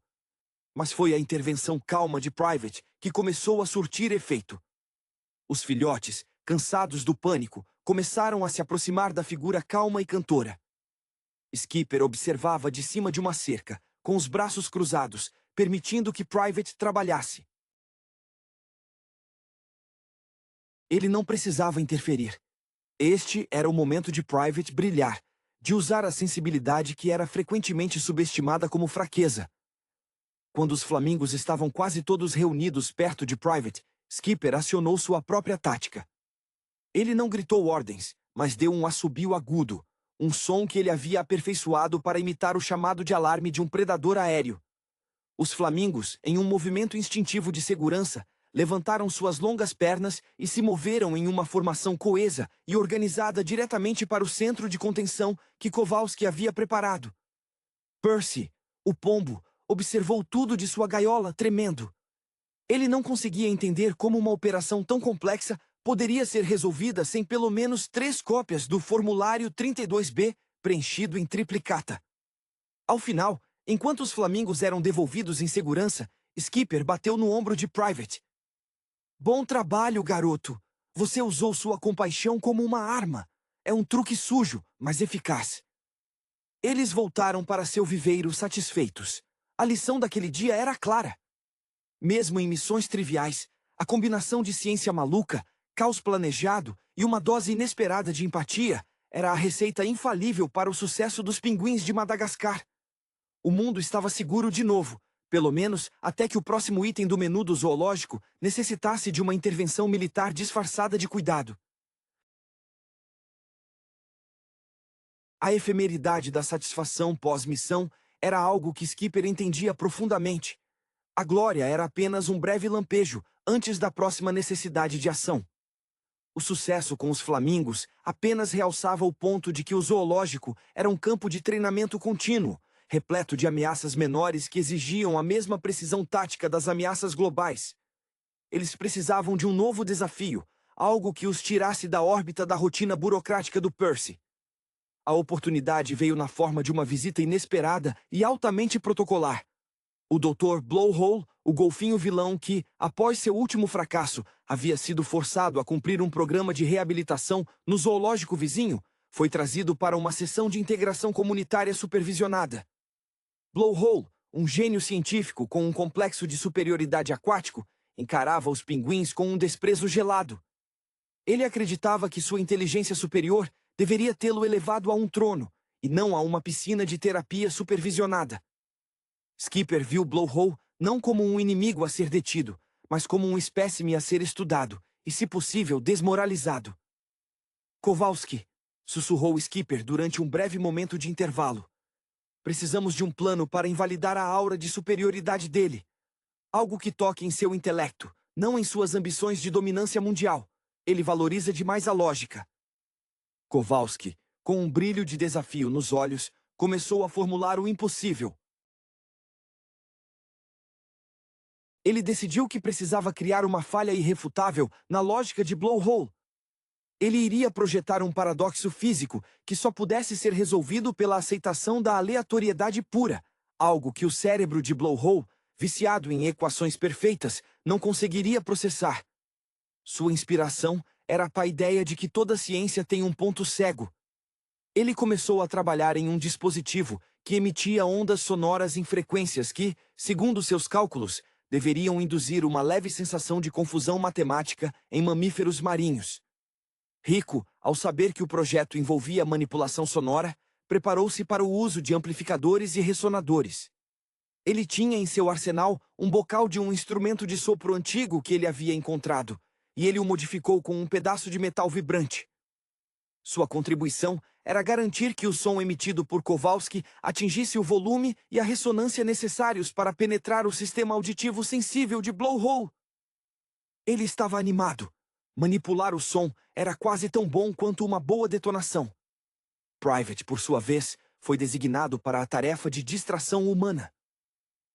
Mas foi a intervenção calma de Private que começou a surtir efeito. Os filhotes, cansados do pânico, começaram a se aproximar da figura calma e cantora. Skipper observava de cima de uma cerca, com os braços cruzados, permitindo que Private trabalhasse. Ele não precisava interferir. Este era o momento de Private brilhar, de usar a sensibilidade que era frequentemente subestimada como fraqueza. Quando os flamingos estavam quase todos reunidos perto de Private, Skipper acionou sua própria tática. Ele não gritou ordens, mas deu um assobio agudo, um som que ele havia aperfeiçoado para imitar o chamado de alarme de um predador aéreo. Os flamingos, em um movimento instintivo de segurança, levantaram suas longas pernas e se moveram em uma formação coesa e organizada diretamente para o centro de contenção que Kowalski havia preparado. Percy, o pombo, observou tudo de sua gaiola, tremendo. Ele não conseguia entender como uma operação tão complexa poderia ser resolvida sem pelo menos 3 cópias do formulário 32B preenchido em triplicata. Ao final, enquanto os flamingos eram devolvidos em segurança, Skipper bateu no ombro de Private. Bom trabalho, garoto. Você usou sua compaixão como uma arma. É um truque sujo, mas eficaz. Eles voltaram para seu viveiro satisfeitos. A lição daquele dia era clara. Mesmo em missões triviais, a combinação de ciência maluca, caos planejado e uma dose inesperada de empatia era a receita infalível para o sucesso dos pinguins de Madagascar. O mundo estava seguro de novo, pelo menos até que o próximo item do menu do zoológico necessitasse de uma intervenção militar disfarçada de cuidado. A efemeridade da satisfação pós-missão era algo que Skipper entendia profundamente. A glória era apenas um breve lampejo antes da próxima necessidade de ação. O sucesso com os flamingos apenas realçava o ponto de que o zoológico era um campo de treinamento contínuo, repleto de ameaças menores que exigiam a mesma precisão tática das ameaças globais. Eles precisavam de um novo desafio, algo que os tirasse da órbita da rotina burocrática do Percy. A oportunidade veio na forma de uma visita inesperada e altamente protocolar. O Dr. Blowhole, o golfinho vilão que, após seu último fracasso, havia sido forçado a cumprir um programa de reabilitação no zoológico vizinho, foi trazido para uma sessão de integração comunitária supervisionada. Blowhole, um gênio científico com um complexo de superioridade aquático, encarava os pinguins com um desprezo gelado. Ele acreditava que sua inteligência superior deveria tê-lo elevado a um trono, e não a uma piscina de terapia supervisionada. Skipper viu Blowhole não como um inimigo a ser detido, mas como um espécime a ser estudado, e se possível desmoralizado. Kowalski, sussurrou Skipper durante um breve momento de intervalo. Precisamos de um plano para invalidar a aura de superioridade dele. Algo que toque em seu intelecto, não em suas ambições de dominância mundial. Ele valoriza demais a lógica. Kowalski, com um brilho de desafio nos olhos, começou a formular o impossível. Ele decidiu que precisava criar uma falha irrefutável na lógica de Blowhole. Ele iria projetar um paradoxo físico que só pudesse ser resolvido pela aceitação da aleatoriedade pura, algo que o cérebro de Blowhole, viciado em equações perfeitas, não conseguiria processar. Sua inspiração era a ideia de que toda ciência tem um ponto cego. Ele começou a trabalhar em um dispositivo que emitia ondas sonoras em frequências que, segundo seus cálculos, deveriam induzir uma leve sensação de confusão matemática em mamíferos marinhos. Rico, ao saber que o projeto envolvia manipulação sonora, preparou-se para o uso de amplificadores e ressonadores. Ele tinha em seu arsenal um bocal de um instrumento de sopro antigo que ele havia encontrado, e ele o modificou com um pedaço de metal vibrante. Sua contribuição era garantir que o som emitido por Kowalski atingisse o volume e a ressonância necessários para penetrar o sistema auditivo sensível de Blowhole. Ele estava animado. Manipular o som era quase tão bom quanto uma boa detonação. Private, por sua vez, foi designado para a tarefa de distração humana.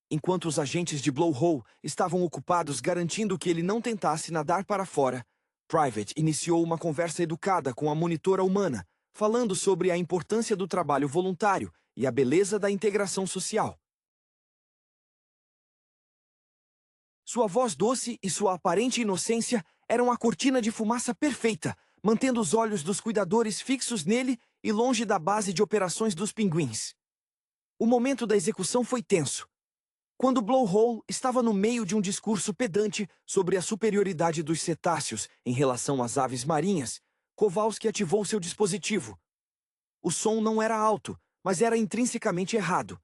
Enquanto os agentes de Blowhole estavam ocupados garantindo que ele não tentasse nadar para fora, Private iniciou uma conversa educada com a monitora humana, falando sobre a importância do trabalho voluntário e a beleza da integração social. Sua voz doce e sua aparente inocência eram a cortina de fumaça perfeita, mantendo os olhos dos cuidadores fixos nele e longe da base de operações dos pinguins. O momento da execução foi tenso. Quando Blowhole estava no meio de um discurso pedante sobre a superioridade dos cetáceos em relação às aves marinhas, Kowalski ativou seu dispositivo. O som não era alto, mas era intrinsecamente errado.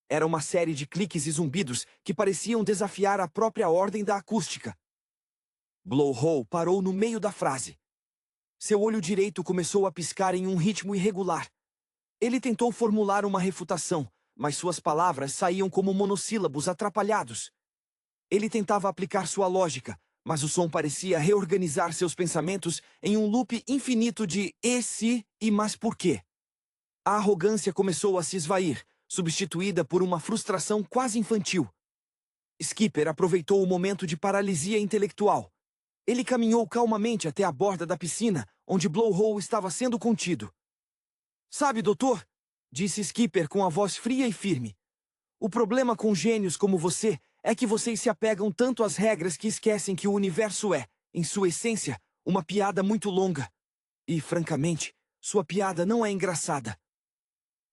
Era uma série de cliques e zumbidos que pareciam desafiar a própria ordem da acústica. Blowhole parou no meio da frase. Seu olho direito começou a piscar em um ritmo irregular. Ele tentou formular uma refutação, mas suas palavras saíam como monossílabos atrapalhados. Ele tentava aplicar sua lógica, mas o som parecia reorganizar seus pensamentos em um loop infinito de e se e mas por quê. A arrogância começou a se esvair, substituída por uma frustração quase infantil. Skipper aproveitou o momento de paralisia intelectual. Ele caminhou calmamente até a borda da piscina, onde Blowhole estava sendo contido. Sabe, doutor, disse Skipper com a voz fria e firme. O problema com gênios como você é que vocês se apegam tanto às regras que esquecem que o universo é, em sua essência, uma piada muito longa. E, francamente, sua piada não é engraçada.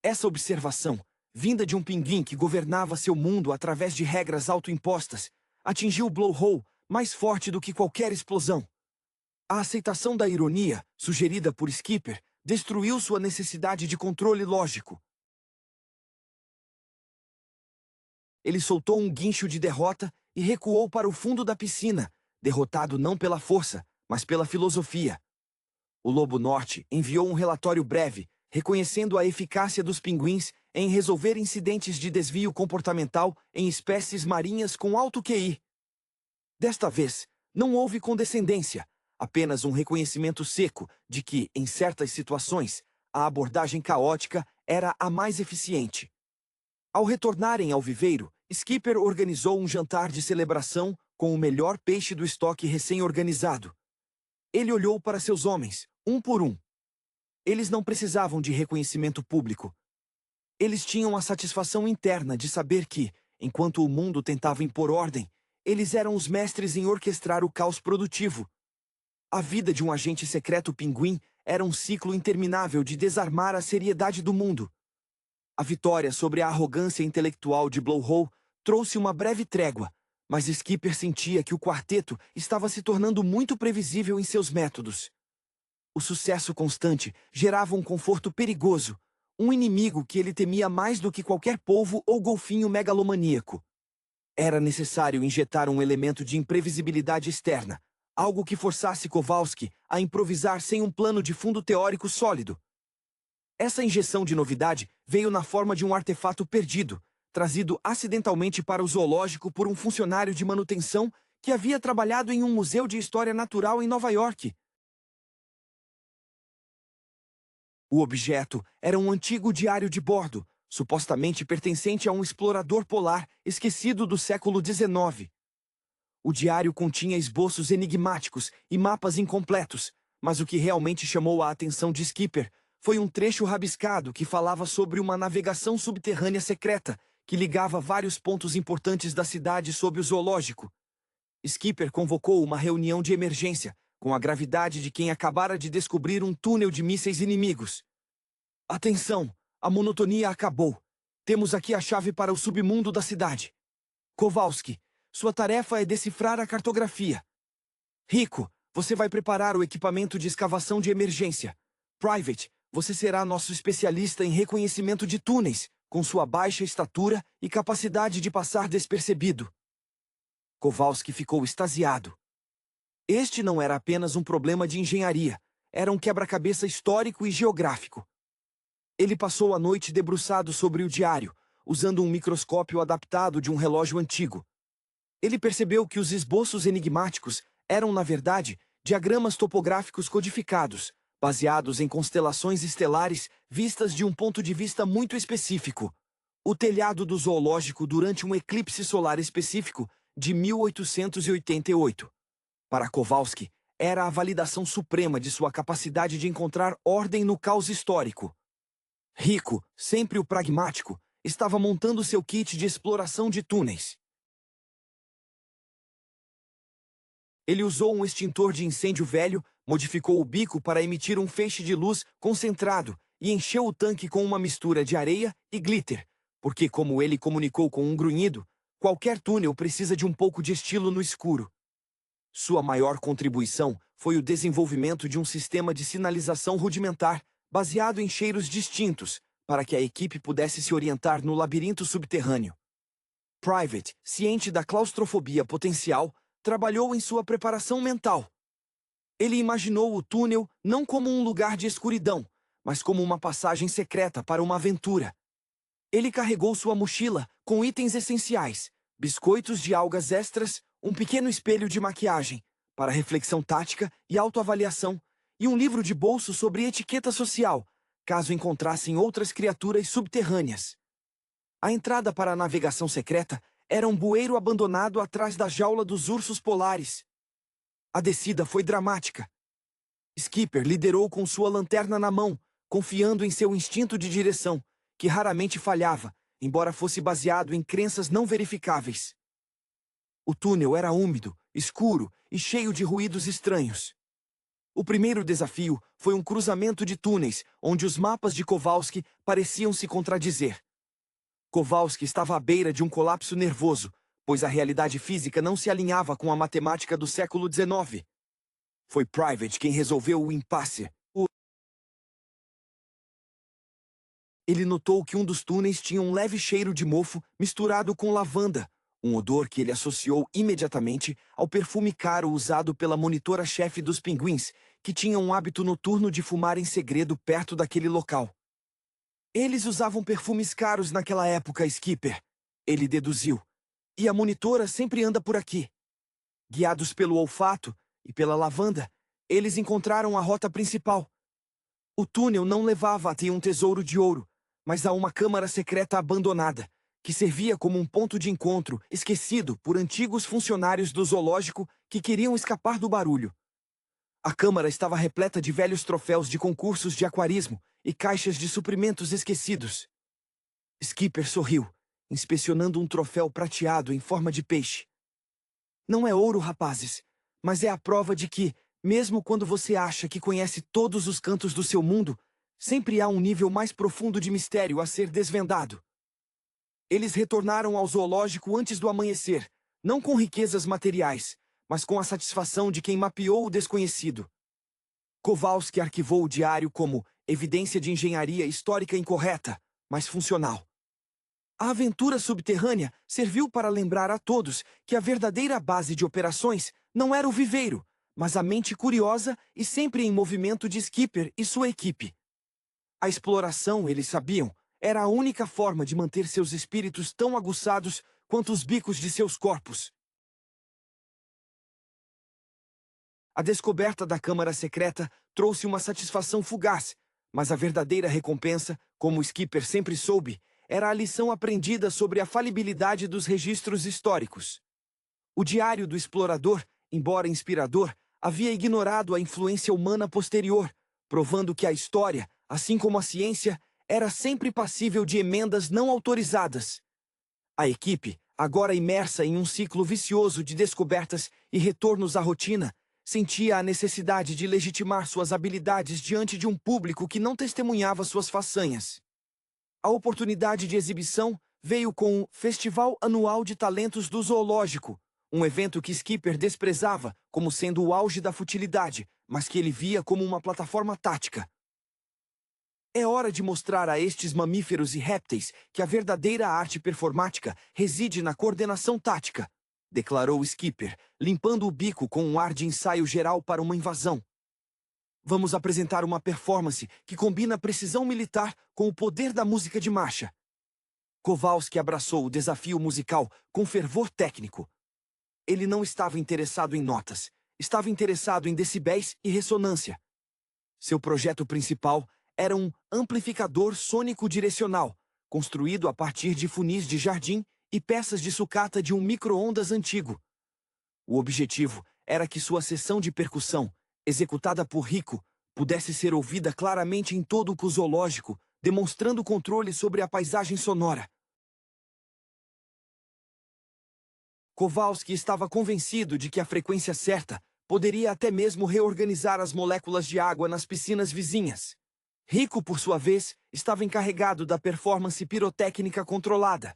Essa observação, vinda de um pinguim que governava seu mundo através de regras autoimpostas, atingiu Blowhole mais forte do que qualquer explosão. A aceitação da ironia, sugerida por Skipper, destruiu sua necessidade de controle lógico. Ele soltou um guincho de derrota e recuou para o fundo da piscina, derrotado não pela força, mas pela filosofia. O Lobo Norte enviou um relatório breve, reconhecendo a eficácia dos pinguins em resolver incidentes de desvio comportamental em espécies marinhas com alto QI. Desta vez, não houve condescendência, apenas um reconhecimento seco de que, em certas situações, a abordagem caótica era a mais eficiente. Ao retornarem ao viveiro, Skipper organizou um jantar de celebração com o melhor peixe do estoque recém-organizado. Ele olhou para seus homens, um por um. Eles não precisavam de reconhecimento público. Eles tinham a satisfação interna de saber que, enquanto o mundo tentava impor ordem, eles eram os mestres em orquestrar o caos produtivo. A vida de um agente secreto pinguim era um ciclo interminável de desarmar a seriedade do mundo. A vitória sobre a arrogância intelectual de Blowhole trouxe uma breve trégua, mas Skipper sentia que o quarteto estava se tornando muito previsível em seus métodos. O sucesso constante gerava um conforto perigoso, um inimigo que ele temia mais do que qualquer polvo ou golfinho megalomaníaco. Era necessário injetar um elemento de imprevisibilidade externa, algo que forçasse Kowalski a improvisar sem um plano de fundo teórico sólido. Essa injeção de novidade veio na forma de um artefato perdido, trazido acidentalmente para o zoológico por um funcionário de manutenção que havia trabalhado em um museu de história natural em Nova York. O objeto era um antigo diário de bordo, supostamente pertencente a um explorador polar esquecido do século XIX. O diário continha esboços enigmáticos e mapas incompletos, mas o que realmente chamou a atenção de Skipper foi um trecho rabiscado que falava sobre uma navegação subterrânea secreta que ligava vários pontos importantes da cidade sob o zoológico. Skipper convocou uma reunião de emergência, com a gravidade de quem acabara de descobrir um túnel de mísseis inimigos. Atenção! A monotonia acabou. Temos aqui a chave para o submundo da cidade. Kowalski, sua tarefa é decifrar a cartografia. Rico, você vai preparar o equipamento de escavação de emergência. Private, você será nosso especialista em reconhecimento de túneis, com sua baixa estatura e capacidade de passar despercebido. Kowalski ficou extasiado. Este não era apenas um problema de engenharia, era um quebra-cabeça histórico e geográfico. Ele passou a noite debruçado sobre o diário, usando um microscópio adaptado de um relógio antigo. Ele percebeu que os esboços enigmáticos eram, na verdade, diagramas topográficos codificados, baseados em constelações estelares vistas de um ponto de vista muito específico: o telhado do zoológico durante um eclipse solar específico de 1888. Para Kowalski, era a validação suprema de sua capacidade de encontrar ordem no caos histórico. Rico, sempre o pragmático, estava montando seu kit de exploração de túneis. Ele usou um extintor de incêndio velho, modificou o bico para emitir um feixe de luz concentrado e encheu o tanque com uma mistura de areia e glitter, porque, como ele comunicou com um grunhido, qualquer túnel precisa de um pouco de estilo no escuro. Sua maior contribuição foi o desenvolvimento de um sistema de sinalização rudimentar, baseado em cheiros distintos, para que a equipe pudesse se orientar no labirinto subterrâneo. Private, ciente da claustrofobia potencial, trabalhou em sua preparação mental. Ele imaginou o túnel não como um lugar de escuridão, mas como uma passagem secreta para uma aventura. Ele carregou sua mochila com itens essenciais, biscoitos de algas extras, um pequeno espelho de maquiagem, para reflexão tática e autoavaliação, e um livro de bolso sobre etiqueta social, caso encontrassem outras criaturas subterrâneas. A entrada para a navegação secreta era um bueiro abandonado atrás da jaula dos ursos polares. A descida foi dramática. Skipper liderou com sua lanterna na mão, confiando em seu instinto de direção, que raramente falhava, embora fosse baseado em crenças não verificáveis. O túnel era úmido, escuro e cheio de ruídos estranhos. O primeiro desafio foi um cruzamento de túneis, onde os mapas de Kowalski pareciam se contradizer. Kowalski estava à beira de um colapso nervoso, pois a realidade física não se alinhava com a matemática do século XIX. Foi Private quem resolveu o impasse. Ele notou que um dos túneis tinha um leve cheiro de mofo misturado com lavanda, um odor que ele associou imediatamente ao perfume caro usado pela monitora-chefe dos pinguins, que tinha um hábito noturno de fumar em segredo perto daquele local. Eles usavam perfumes caros naquela época, Skipper, ele deduziu. E a monitora sempre anda por aqui. Guiados pelo olfato e pela lavanda, eles encontraram a rota principal. O túnel não levava até um tesouro de ouro, mas a uma câmara secreta abandonada, que servia como um ponto de encontro esquecido por antigos funcionários do zoológico que queriam escapar do barulho. A câmara estava repleta de velhos troféus de concursos de aquarismo e caixas de suprimentos esquecidos. Skipper sorriu, inspecionando um troféu prateado em forma de peixe. Não é ouro, rapazes, mas é a prova de que, mesmo quando você acha que conhece todos os cantos do seu mundo, sempre há um nível mais profundo de mistério a ser desvendado. Eles retornaram ao zoológico antes do amanhecer, não com riquezas materiais, mas com a satisfação de quem mapeou o desconhecido. Kowalski arquivou o diário como evidência de engenharia histórica incorreta, mas funcional. A aventura subterrânea serviu para lembrar a todos que a verdadeira base de operações não era o viveiro, mas a mente curiosa e sempre em movimento de Skipper e sua equipe. A exploração, eles sabiam, era a única forma de manter seus espíritos tão aguçados quanto os bicos de seus corpos. A descoberta da câmara secreta trouxe uma satisfação fugaz, mas a verdadeira recompensa, como o Skipper sempre soube, era a lição aprendida sobre a falibilidade dos registros históricos. O diário do explorador, embora inspirador, havia ignorado a influência humana posterior, provando que a história, assim como a ciência, era sempre passível de emendas não autorizadas. A equipe, agora imersa em um ciclo vicioso de descobertas e retornos à rotina, sentia a necessidade de legitimar suas habilidades diante de um público que não testemunhava suas façanhas. A oportunidade de exibição veio com o Festival Anual de Talentos do Zoológico, um evento que Skipper desprezava como sendo o auge da futilidade, mas que ele via como uma plataforma tática. É hora de mostrar a estes mamíferos e répteis que a verdadeira arte performática reside na coordenação tática, declarou Skipper, limpando o bico com um ar de ensaio geral para uma invasão. Vamos apresentar uma performance que combina precisão militar com o poder da música de marcha. Kowalski abraçou o desafio musical com fervor técnico. Ele não estava interessado em notas, estava interessado em decibéis e ressonância. Seu projeto principal era um amplificador sônico direcional, construído a partir de funis de jardim e peças de sucata de um micro-ondas antigo. O objetivo era que sua seção de percussão, executada por Rico, pudesse ser ouvida claramente em todo o zoológico, demonstrando controle sobre a paisagem sonora. Kowalski estava convencido de que a frequência certa poderia até mesmo reorganizar as moléculas de água nas piscinas vizinhas. Rico, por sua vez, estava encarregado da performance pirotécnica controlada.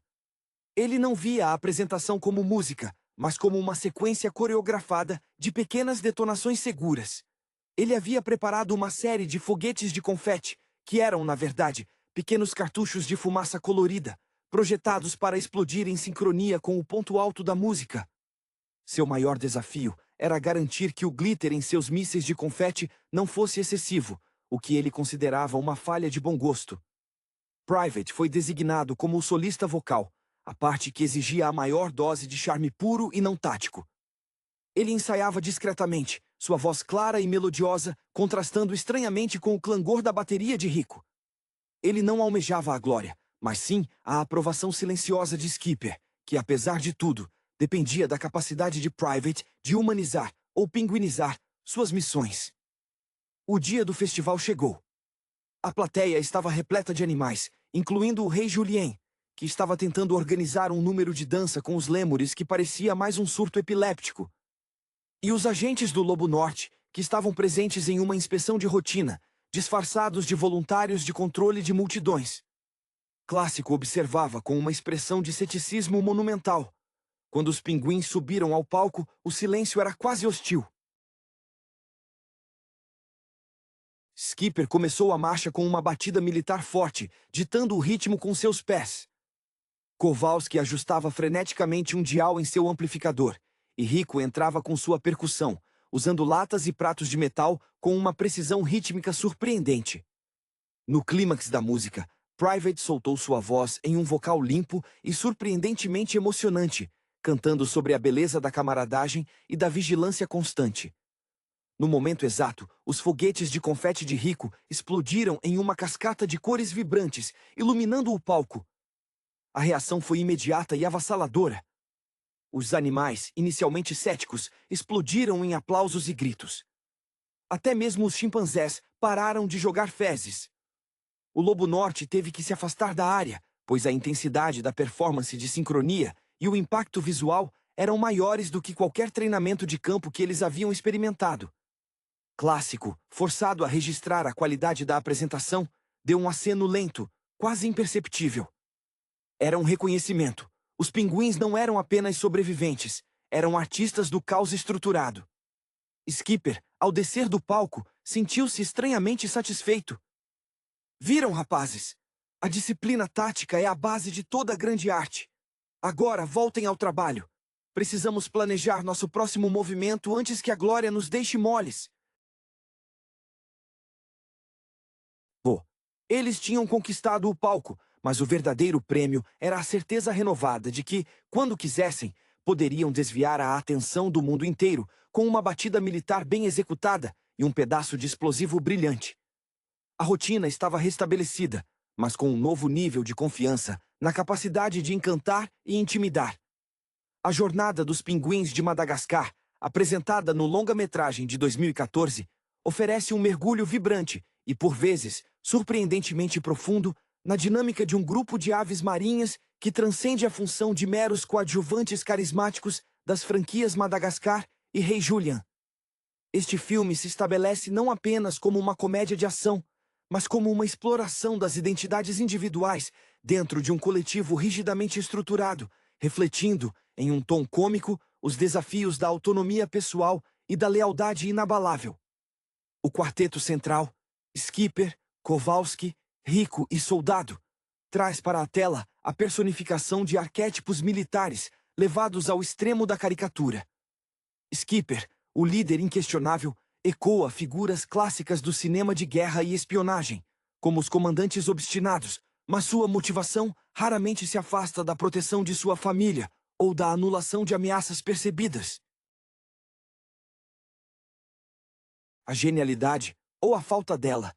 Ele não via a apresentação como música, mas como uma sequência coreografada de pequenas detonações seguras. Ele havia preparado uma série de foguetes de confete, que eram, na verdade, pequenos cartuchos de fumaça colorida, projetados para explodir em sincronia com o ponto alto da música. Seu maior desafio era garantir que o glitter em seus mísseis de confete não fosse excessivo, o que ele considerava uma falha de bom gosto. Private foi designado como o solista vocal, a parte que exigia a maior dose de charme puro e não tático. Ele ensaiava discretamente, sua voz clara e melodiosa, contrastando estranhamente com o clangor da bateria de Rico. Ele não almejava a glória, mas sim a aprovação silenciosa de Skipper, que, apesar de tudo, dependia da capacidade de Private de humanizar ou pinguinizar suas missões. O dia do festival chegou. A plateia estava repleta de animais, incluindo o rei Julien, que estava tentando organizar um número de dança com os lêmures que parecia mais um surto epiléptico. E os agentes do Lobo Norte, que estavam presentes em uma inspeção de rotina, disfarçados de voluntários de controle de multidões. Clássico observava com uma expressão de ceticismo monumental. Quando os pinguins subiram ao palco, o silêncio era quase hostil. Skipper começou a marcha com uma batida militar forte, ditando o ritmo com seus pés. Kowalski ajustava freneticamente um dial em seu amplificador, e Rico entrava com sua percussão, usando latas e pratos de metal com uma precisão rítmica surpreendente. No clímax da música, Private soltou sua voz em um vocal limpo e surpreendentemente emocionante, cantando sobre a beleza da camaradagem e da vigilância constante. No momento exato, os foguetes de confete de Rico explodiram em uma cascata de cores vibrantes, iluminando o palco. A reação foi imediata e avassaladora. Os animais, inicialmente céticos, explodiram em aplausos e gritos. Até mesmo os chimpanzés pararam de jogar fezes. O Lobo Norte teve que se afastar da área, pois a intensidade da performance de sincronia e o impacto visual eram maiores do que qualquer treinamento de campo que eles haviam experimentado. Clássico, forçado a registrar a qualidade da apresentação, deu um aceno lento, quase imperceptível. Era um reconhecimento. Os pinguins não eram apenas sobreviventes, eram artistas do caos estruturado. Skipper, ao descer do palco, sentiu-se estranhamente satisfeito. Viram, rapazes? A disciplina tática é a base de toda grande arte. Agora voltem ao trabalho. Precisamos planejar nosso próximo movimento antes que a glória nos deixe moles. Eles tinham conquistado o palco, mas o verdadeiro prêmio era a certeza renovada de que, quando quisessem, poderiam desviar a atenção do mundo inteiro com uma batida militar bem executada e um pedaço de explosivo brilhante. A rotina estava restabelecida, mas com um novo nível de confiança na capacidade de encantar e intimidar. A Jornada dos Pinguins de Madagascar, apresentada no longa-metragem de 2014, oferece um mergulho vibrante e, por vezes, surpreendentemente profundo, na dinâmica de um grupo de aves marinhas que transcende a função de meros coadjuvantes carismáticos das franquias Madagascar e Rei Julian. Este filme se estabelece não apenas como uma comédia de ação, mas como uma exploração das identidades individuais dentro de um coletivo rigidamente estruturado, refletindo, em um tom cômico, os desafios da autonomia pessoal e da lealdade inabalável. O quarteto central, Skipper, Kowalski, Rico e Soldado, traz para a tela a personificação de arquétipos militares levados ao extremo da caricatura. Skipper, o líder inquestionável, ecoa figuras clássicas do cinema de guerra e espionagem, como os comandantes obstinados, mas sua motivação raramente se afasta da proteção de sua família ou da anulação de ameaças percebidas. A genialidade, ou a falta dela,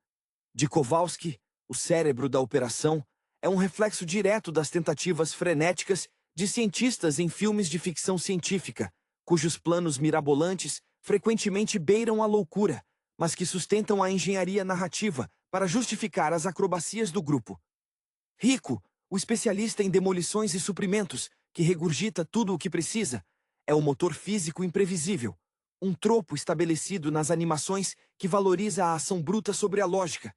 de Kowalski, o cérebro da operação, é um reflexo direto das tentativas frenéticas de cientistas em filmes de ficção científica, cujos planos mirabolantes frequentemente beiram a loucura, mas que sustentam a engenharia narrativa para justificar as acrobacias do grupo. Rico, o especialista em demolições e suprimentos, que regurgita tudo o que precisa, é o motor físico imprevisível, um tropo estabelecido nas animações que valoriza a ação bruta sobre a lógica.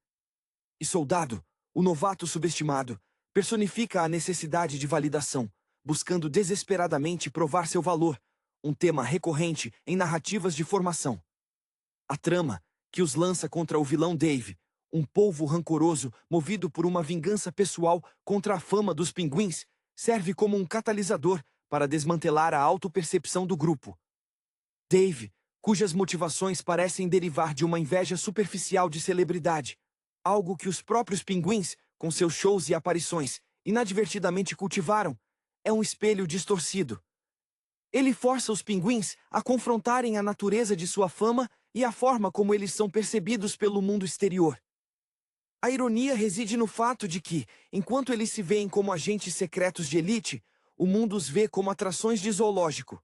E Soldado, o novato subestimado, personifica a necessidade de validação, buscando desesperadamente provar seu valor, um tema recorrente em narrativas de formação. A trama, que os lança contra o vilão Dave, um polvo rancoroso movido por uma vingança pessoal contra a fama dos pinguins, serve como um catalisador para desmantelar a autopercepção do grupo. Dave, cujas motivações parecem derivar de uma inveja superficial de celebridade, algo que os próprios pinguins, com seus shows e aparições, inadvertidamente cultivaram. É um espelho distorcido. Ele força os pinguins a confrontarem a natureza de sua fama e a forma como eles são percebidos pelo mundo exterior. A ironia reside no fato de que, enquanto eles se veem como agentes secretos de elite, o mundo os vê como atrações de zoológico.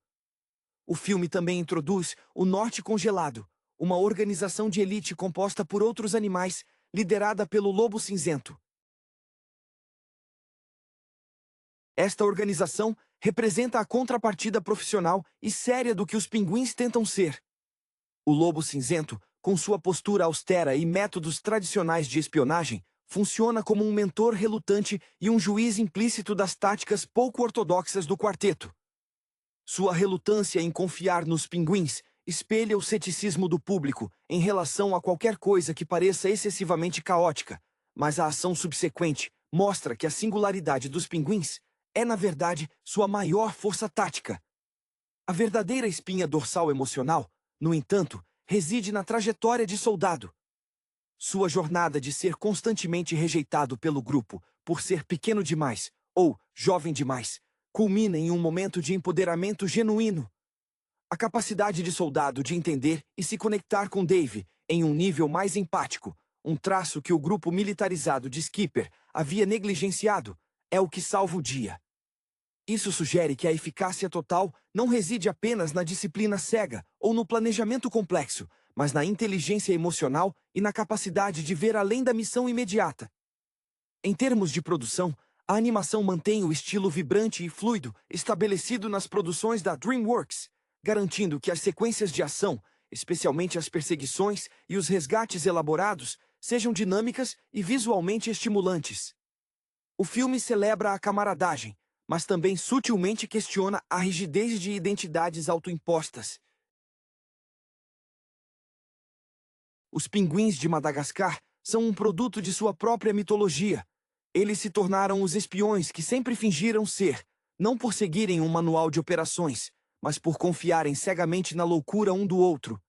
O filme também introduz o Norte Congelado, uma organização de elite composta por outros animais, liderada pelo Lobo Cinzento. Esta organização representa a contrapartida profissional e séria do que os pinguins tentam ser. O Lobo Cinzento, com sua postura austera e métodos tradicionais de espionagem, funciona como um mentor relutante e um juiz implícito das táticas pouco ortodoxas do quarteto. Sua relutância em confiar nos pinguins espelha o ceticismo do público em relação a qualquer coisa que pareça excessivamente caótica, mas a ação subsequente mostra que a singularidade dos pinguins é, na verdade, sua maior força tática. A verdadeira espinha dorsal emocional, no entanto, reside na trajetória de Soldado. Sua jornada de ser constantemente rejeitado pelo grupo por ser pequeno demais ou jovem demais culmina em um momento de empoderamento genuíno. A capacidade de Soldado de entender e se conectar com Dave em um nível mais empático, um traço que o grupo militarizado de Skipper havia negligenciado, é o que salva o dia. Isso sugere que a eficácia total não reside apenas na disciplina cega ou no planejamento complexo, mas na inteligência emocional e na capacidade de ver além da missão imediata. Em termos de produção, a animação mantém o estilo vibrante e fluido estabelecido nas produções da DreamWorks, garantindo que as sequências de ação, especialmente as perseguições e os resgates elaborados, sejam dinâmicas e visualmente estimulantes. O filme celebra a camaradagem, mas também sutilmente questiona a rigidez de identidades autoimpostas. Os pinguins de Madagascar são um produto de sua própria mitologia. Eles se tornaram os espiões que sempre fingiram ser, não por seguirem um manual de operações, mas por confiarem cegamente na loucura um do outro.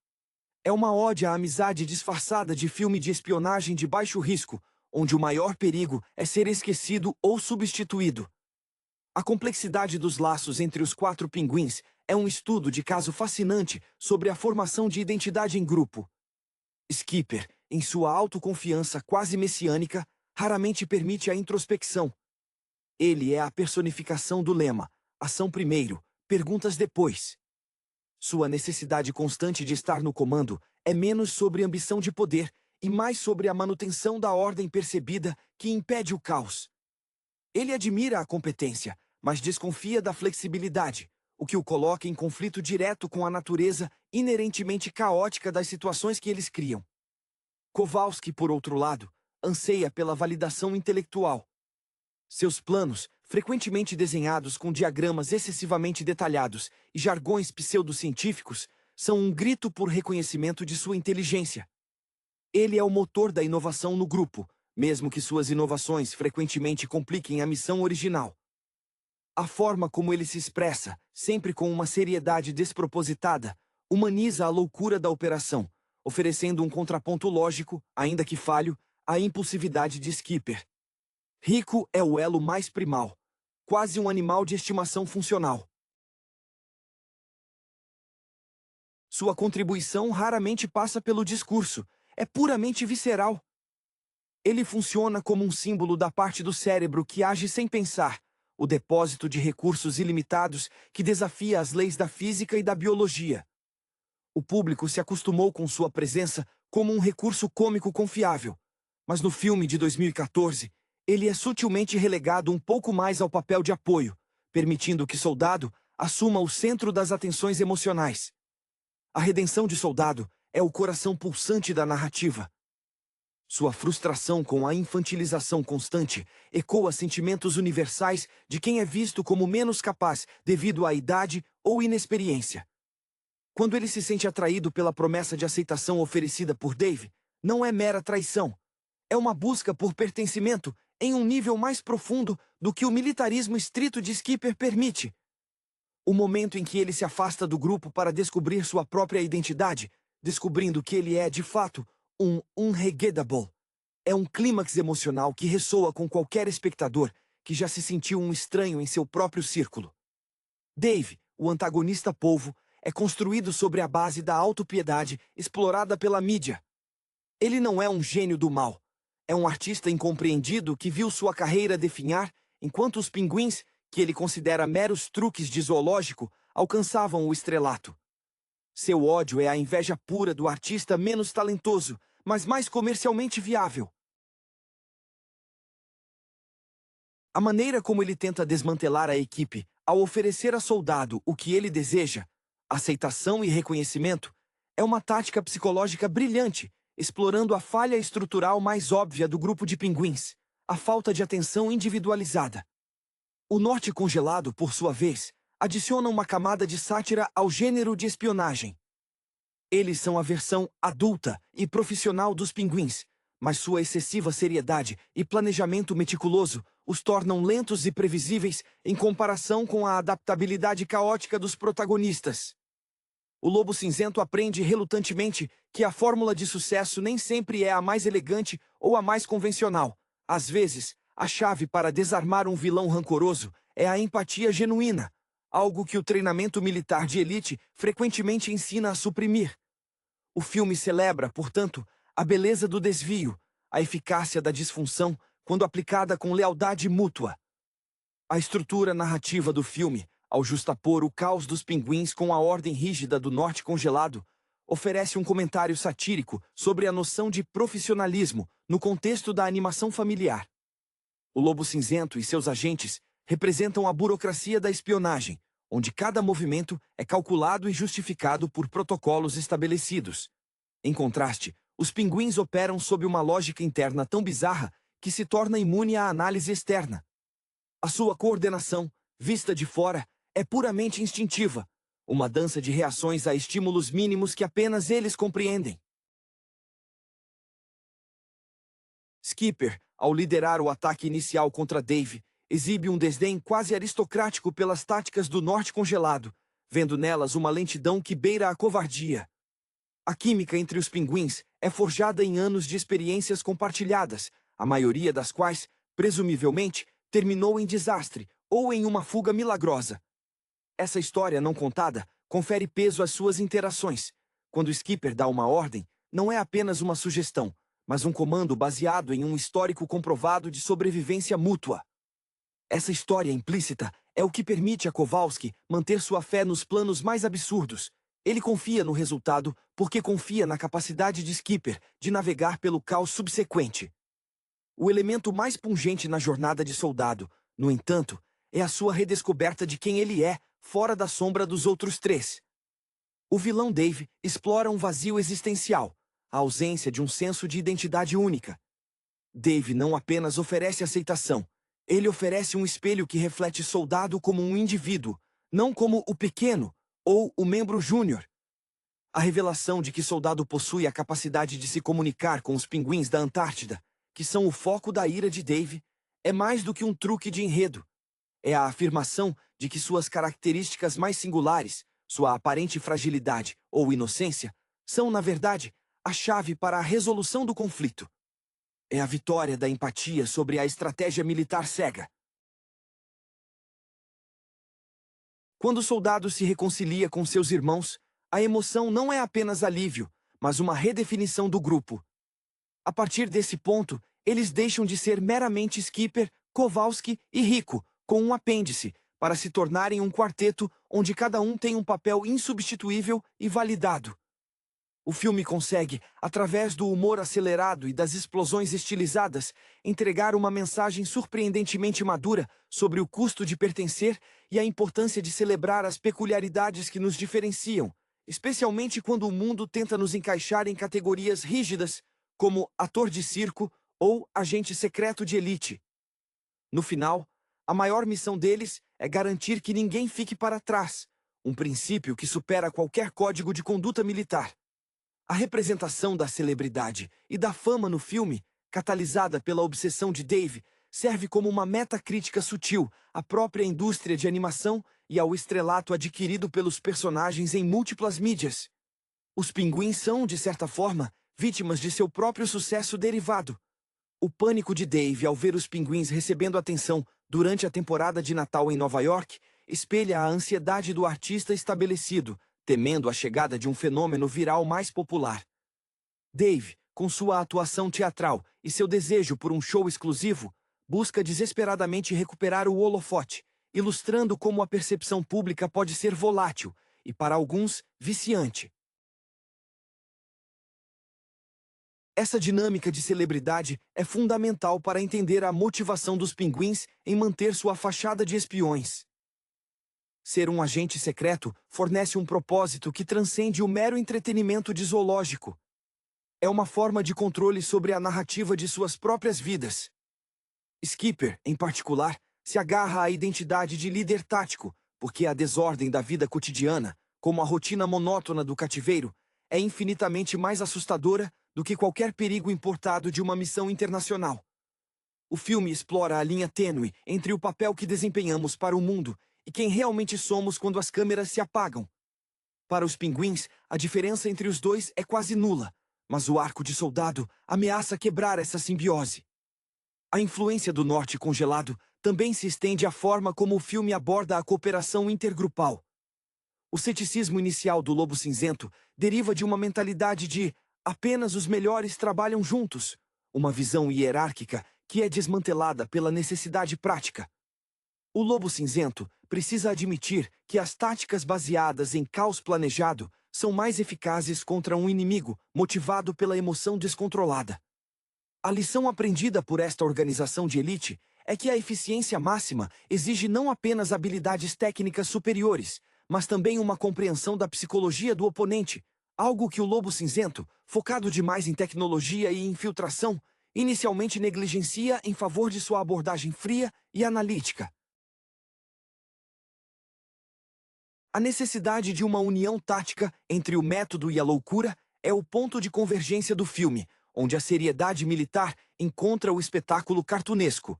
É uma ode à amizade disfarçada de filme de espionagem de baixo risco, onde o maior perigo é ser esquecido ou substituído. A complexidade dos laços entre os 4 pinguins é um estudo de caso fascinante sobre a formação de identidade em grupo. Skipper, em sua autoconfiança quase messiânica, raramente permite a introspecção. Ele é a personificação do lema: ação primeiro, perguntas depois. Sua necessidade constante de estar no comando é menos sobre ambição de poder e mais sobre a manutenção da ordem percebida que impede o caos. Ele admira a competência, mas desconfia da flexibilidade, o que o coloca em conflito direto com a natureza inerentemente caótica das situações que eles criam. Kowalski, por outro lado, anseia pela validação intelectual. Seus planos, frequentemente desenhados com diagramas excessivamente detalhados e jargões pseudocientíficos, são um grito por reconhecimento de sua inteligência. Ele é o motor da inovação no grupo, mesmo que suas inovações frequentemente compliquem a missão original. A forma como ele se expressa, sempre com uma seriedade despropositada, humaniza a loucura da operação, oferecendo um contraponto lógico, ainda que falho, à impulsividade de Skipper. Rico é o elo mais primal, quase um animal de estimação funcional. Sua contribuição raramente passa pelo discurso, é puramente visceral. Ele funciona como um símbolo da parte do cérebro que age sem pensar, o depósito de recursos ilimitados que desafia as leis da física e da biologia. O público se acostumou com sua presença como um recurso cômico confiável, mas no filme de 2014, ele é sutilmente relegado um pouco mais ao papel de apoio, permitindo que Soldado assuma o centro das atenções emocionais. A redenção de Soldado é o coração pulsante da narrativa. Sua frustração com a infantilização constante ecoa sentimentos universais de quem é visto como menos capaz devido à idade ou inexperiência. Quando ele se sente atraído pela promessa de aceitação oferecida por Dave, não é mera traição. É uma busca por pertencimento em um nível mais profundo do que o militarismo estrito de Skipper permite. O momento em que ele se afasta do grupo para descobrir sua própria identidade, descobrindo que ele é, de fato, um Unregeddable. É um clímax emocional que ressoa com qualquer espectador que já se sentiu um estranho em seu próprio círculo. Dave, o antagonista polvo, é construído sobre a base da autopiedade explorada pela mídia. Ele não é um gênio do mal. É um artista incompreendido que viu sua carreira definhar, enquanto os pinguins, que ele considera meros truques de zoológico, alcançavam o estrelato. Seu ódio é a inveja pura do artista menos talentoso, mas mais comercialmente viável. A maneira como ele tenta desmantelar a equipe, ao oferecer a Soldado o que ele deseja, aceitação e reconhecimento, é uma tática psicológica brilhante, explorando a falha estrutural mais óbvia do grupo de pinguins, a falta de atenção individualizada. O Norte Congelado, por sua vez, adiciona uma camada de sátira ao gênero de espionagem. Eles são a versão adulta e profissional dos pinguins, mas sua excessiva seriedade e planejamento meticuloso os tornam lentos e previsíveis em comparação com a adaptabilidade caótica dos protagonistas. O Lobo Cinzento aprende relutantemente que a fórmula de sucesso nem sempre é a mais elegante ou a mais convencional. Às vezes, a chave para desarmar um vilão rancoroso é a empatia genuína, algo que o treinamento militar de elite frequentemente ensina a suprimir. O filme celebra, portanto, a beleza do desvio, a eficácia da disfunção quando aplicada com lealdade mútua. A estrutura narrativa do filme, ao justapor o caos dos pinguins com a ordem rígida do Norte Congelado, oferece um comentário satírico sobre a noção de profissionalismo no contexto da animação familiar. O Lobo Cinzento e seus agentes representam a burocracia da espionagem, onde cada movimento é calculado e justificado por protocolos estabelecidos. Em contraste, os pinguins operam sob uma lógica interna tão bizarra que se torna imune à análise externa. A sua coordenação, vista de fora, é puramente instintiva, uma dança de reações a estímulos mínimos que apenas eles compreendem. Skipper, ao liderar o ataque inicial contra Dave, exibe um desdém quase aristocrático pelas táticas do Norte Congelado, vendo nelas uma lentidão que beira a covardia. A química entre os pinguins é forjada em anos de experiências compartilhadas, a maioria das quais, presumivelmente, terminou em desastre ou em uma fuga milagrosa. Essa história não contada confere peso às suas interações. Quando Skipper dá uma ordem, não é apenas uma sugestão, mas um comando baseado em um histórico comprovado de sobrevivência mútua. Essa história implícita é o que permite a Kowalski manter sua fé nos planos mais absurdos. Ele confia no resultado porque confia na capacidade de Skipper de navegar pelo caos subsequente. O elemento mais pungente na jornada de Soldado, no entanto, é a sua redescoberta de quem ele é, fora da sombra dos outros três. O vilão Dave explora um vazio existencial, a ausência de um senso de identidade única. Dave não apenas oferece aceitação, ele oferece um espelho que reflete Soldado como um indivíduo, não como o pequeno ou o membro júnior. A revelação de que Soldado possui a capacidade de se comunicar com os pinguins da Antártida, que são o foco da ira de Dave, é mais do que um truque de enredo. É a afirmação de que suas características mais singulares, sua aparente fragilidade ou inocência, são, na verdade, a chave para a resolução do conflito. É a vitória da empatia sobre a estratégia militar cega. Quando o soldado se reconcilia com seus irmãos, a emoção não é apenas alívio, mas uma redefinição do grupo. A partir desse ponto, eles deixam de ser meramente Skipper, Kowalski e Rico, com um apêndice, para se tornarem um quarteto onde cada um tem um papel insubstituível e validado. O filme consegue, através do humor acelerado e das explosões estilizadas, entregar uma mensagem surpreendentemente madura sobre o custo de pertencer e a importância de celebrar as peculiaridades que nos diferenciam, especialmente quando o mundo tenta nos encaixar em categorias rígidas, como ator de circo ou agente secreto de elite. No final, a maior missão deles é garantir que ninguém fique para trás, um princípio que supera qualquer código de conduta militar. A representação da celebridade e da fama no filme, catalisada pela obsessão de Dave, serve como uma metacrítica sutil à própria indústria de animação e ao estrelato adquirido pelos personagens em múltiplas mídias. Os pinguins são, de certa forma, vítimas de seu próprio sucesso derivado. O pânico de Dave ao ver os pinguins recebendo atenção durante a temporada de Natal em Nova York espelha a ansiedade do artista estabelecido, temendo a chegada de um fenômeno viral mais popular. Dave, com sua atuação teatral e seu desejo por um show exclusivo, busca desesperadamente recuperar o holofote, ilustrando como a percepção pública pode ser volátil e, para alguns, viciante. Essa dinâmica de celebridade é fundamental para entender a motivação dos pinguins em manter sua fachada de espiões. Ser um agente secreto fornece um propósito que transcende o mero entretenimento de zoológico. É uma forma de controle sobre a narrativa de suas próprias vidas. Skipper, em particular, se agarra à identidade de líder tático, porque a desordem da vida cotidiana, como a rotina monótona do cativeiro, é infinitamente mais assustadora do que qualquer perigo importado de uma missão internacional. O filme explora a linha tênue entre o papel que desempenhamos para o mundo e quem realmente somos quando as câmeras se apagam. Para os pinguins, a diferença entre os dois é quase nula, mas o arco de soldado ameaça quebrar essa simbiose. A influência do norte congelado também se estende à forma como o filme aborda a cooperação intergrupal. O ceticismo inicial do Lobo Cinzento deriva de uma mentalidade de apenas os melhores trabalham juntos, uma visão hierárquica que é desmantelada pela necessidade prática. O Lobo Cinzento precisa admitir que as táticas baseadas em caos planejado são mais eficazes contra um inimigo motivado pela emoção descontrolada. A lição aprendida por esta organização de elite é que a eficiência máxima exige não apenas habilidades técnicas superiores, mas também uma compreensão da psicologia do oponente, algo que o Lobo Cinzento, focado demais em tecnologia e infiltração, inicialmente negligencia em favor de sua abordagem fria e analítica. A necessidade de uma união tática entre o método e a loucura é o ponto de convergência do filme, onde a seriedade militar encontra o espetáculo cartunesco.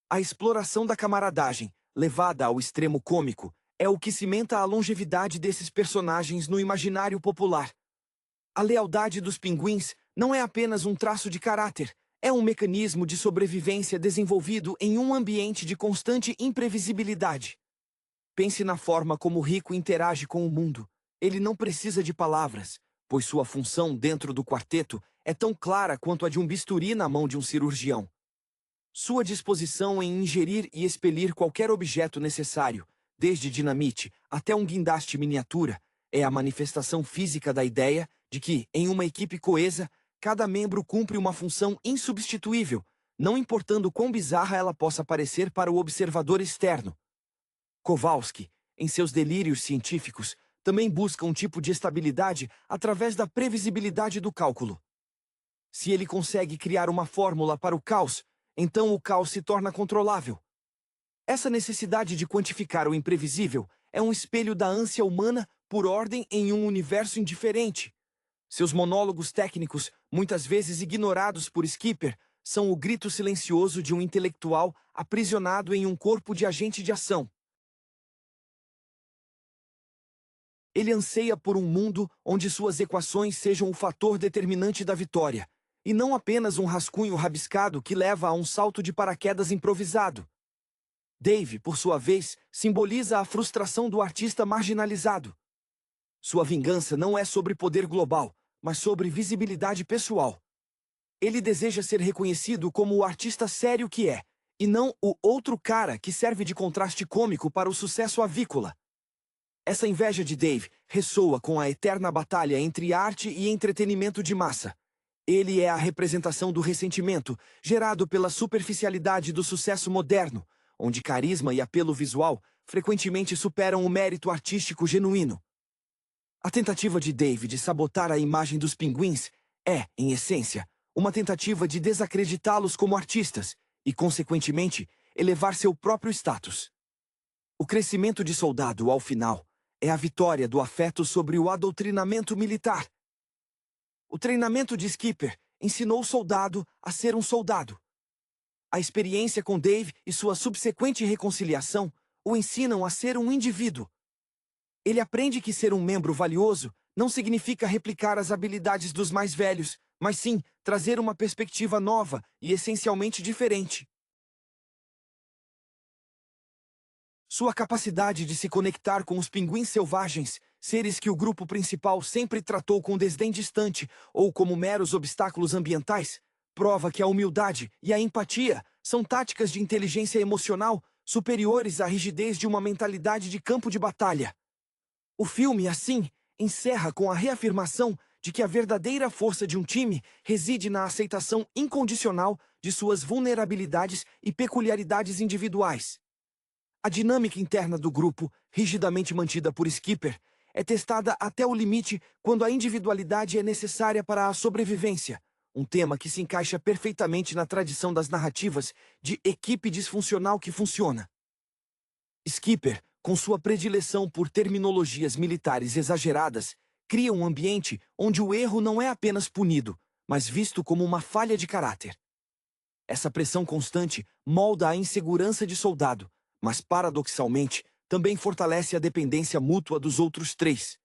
A exploração da camaradagem, levada ao extremo cômico, é o que cimenta a longevidade desses personagens no imaginário popular. A lealdade dos pinguins não é apenas um traço de caráter, é um mecanismo de sobrevivência desenvolvido em um ambiente de constante imprevisibilidade. Pense na forma como o rico interage com o mundo. Ele não precisa de palavras, pois sua função dentro do quarteto é tão clara quanto a de um bisturi na mão de um cirurgião. Sua disposição em ingerir e expelir qualquer objeto necessário, desde dinamite até um guindaste miniatura, é a manifestação física da ideia de que, em uma equipe coesa, cada membro cumpre uma função insubstituível, não importando quão bizarra ela possa parecer para o observador externo. Kowalski, em seus delírios científicos, também busca um tipo de estabilidade através da previsibilidade do cálculo. Se ele consegue criar uma fórmula para o caos, então o caos se torna controlável. Essa necessidade de quantificar o imprevisível é um espelho da ânsia humana por ordem em um universo indiferente. Seus monólogos técnicos, muitas vezes ignorados por Skipper, são o grito silencioso de um intelectual aprisionado em um corpo de agente de ação. Ele anseia por um mundo onde suas equações sejam o fator determinante da vitória, e não apenas um rascunho rabiscado que leva a um salto de paraquedas improvisado. Dave, por sua vez, simboliza a frustração do artista marginalizado. Sua vingança não é sobre poder global, mas sobre visibilidade pessoal. Ele deseja ser reconhecido como o artista sério que é, e não o outro cara que serve de contraste cômico para o sucesso avícola. Essa inveja de Dave ressoa com a eterna batalha entre arte e entretenimento de massa. Ele é a representação do ressentimento, gerado pela superficialidade do sucesso moderno, onde carisma e apelo visual frequentemente superam o mérito artístico genuíno. A tentativa de Dave de sabotar a imagem dos pinguins é, em essência, uma tentativa de desacreditá-los como artistas e, consequentemente, elevar seu próprio status. O crescimento de soldado, ao final, é a vitória do afeto sobre o adoutrinamento militar. O treinamento de Skipper ensinou o soldado a ser um soldado. A experiência com Dave e sua subsequente reconciliação o ensinam a ser um indivíduo. Ele aprende que ser um membro valioso não significa replicar as habilidades dos mais velhos, mas sim trazer uma perspectiva nova e essencialmente diferente. Sua capacidade de se conectar com os pinguins selvagens, seres que o grupo principal sempre tratou com desdém distante ou como meros obstáculos ambientais, prova que a humildade e a empatia são táticas de inteligência emocional superiores à rigidez de uma mentalidade de campo de batalha. O filme, assim, encerra com a reafirmação de que a verdadeira força de um time reside na aceitação incondicional de suas vulnerabilidades e peculiaridades individuais. A dinâmica interna do grupo, rigidamente mantida por Skipper, é testada até o limite quando a individualidade é necessária para a sobrevivência, um tema que se encaixa perfeitamente na tradição das narrativas de equipe disfuncional que funciona. Skipper, com sua predileção por terminologias militares exageradas, cria um ambiente onde o erro não é apenas punido, mas visto como uma falha de caráter. Essa pressão constante molda a insegurança de soldado, mas paradoxalmente também fortalece a dependência mútua dos outros três.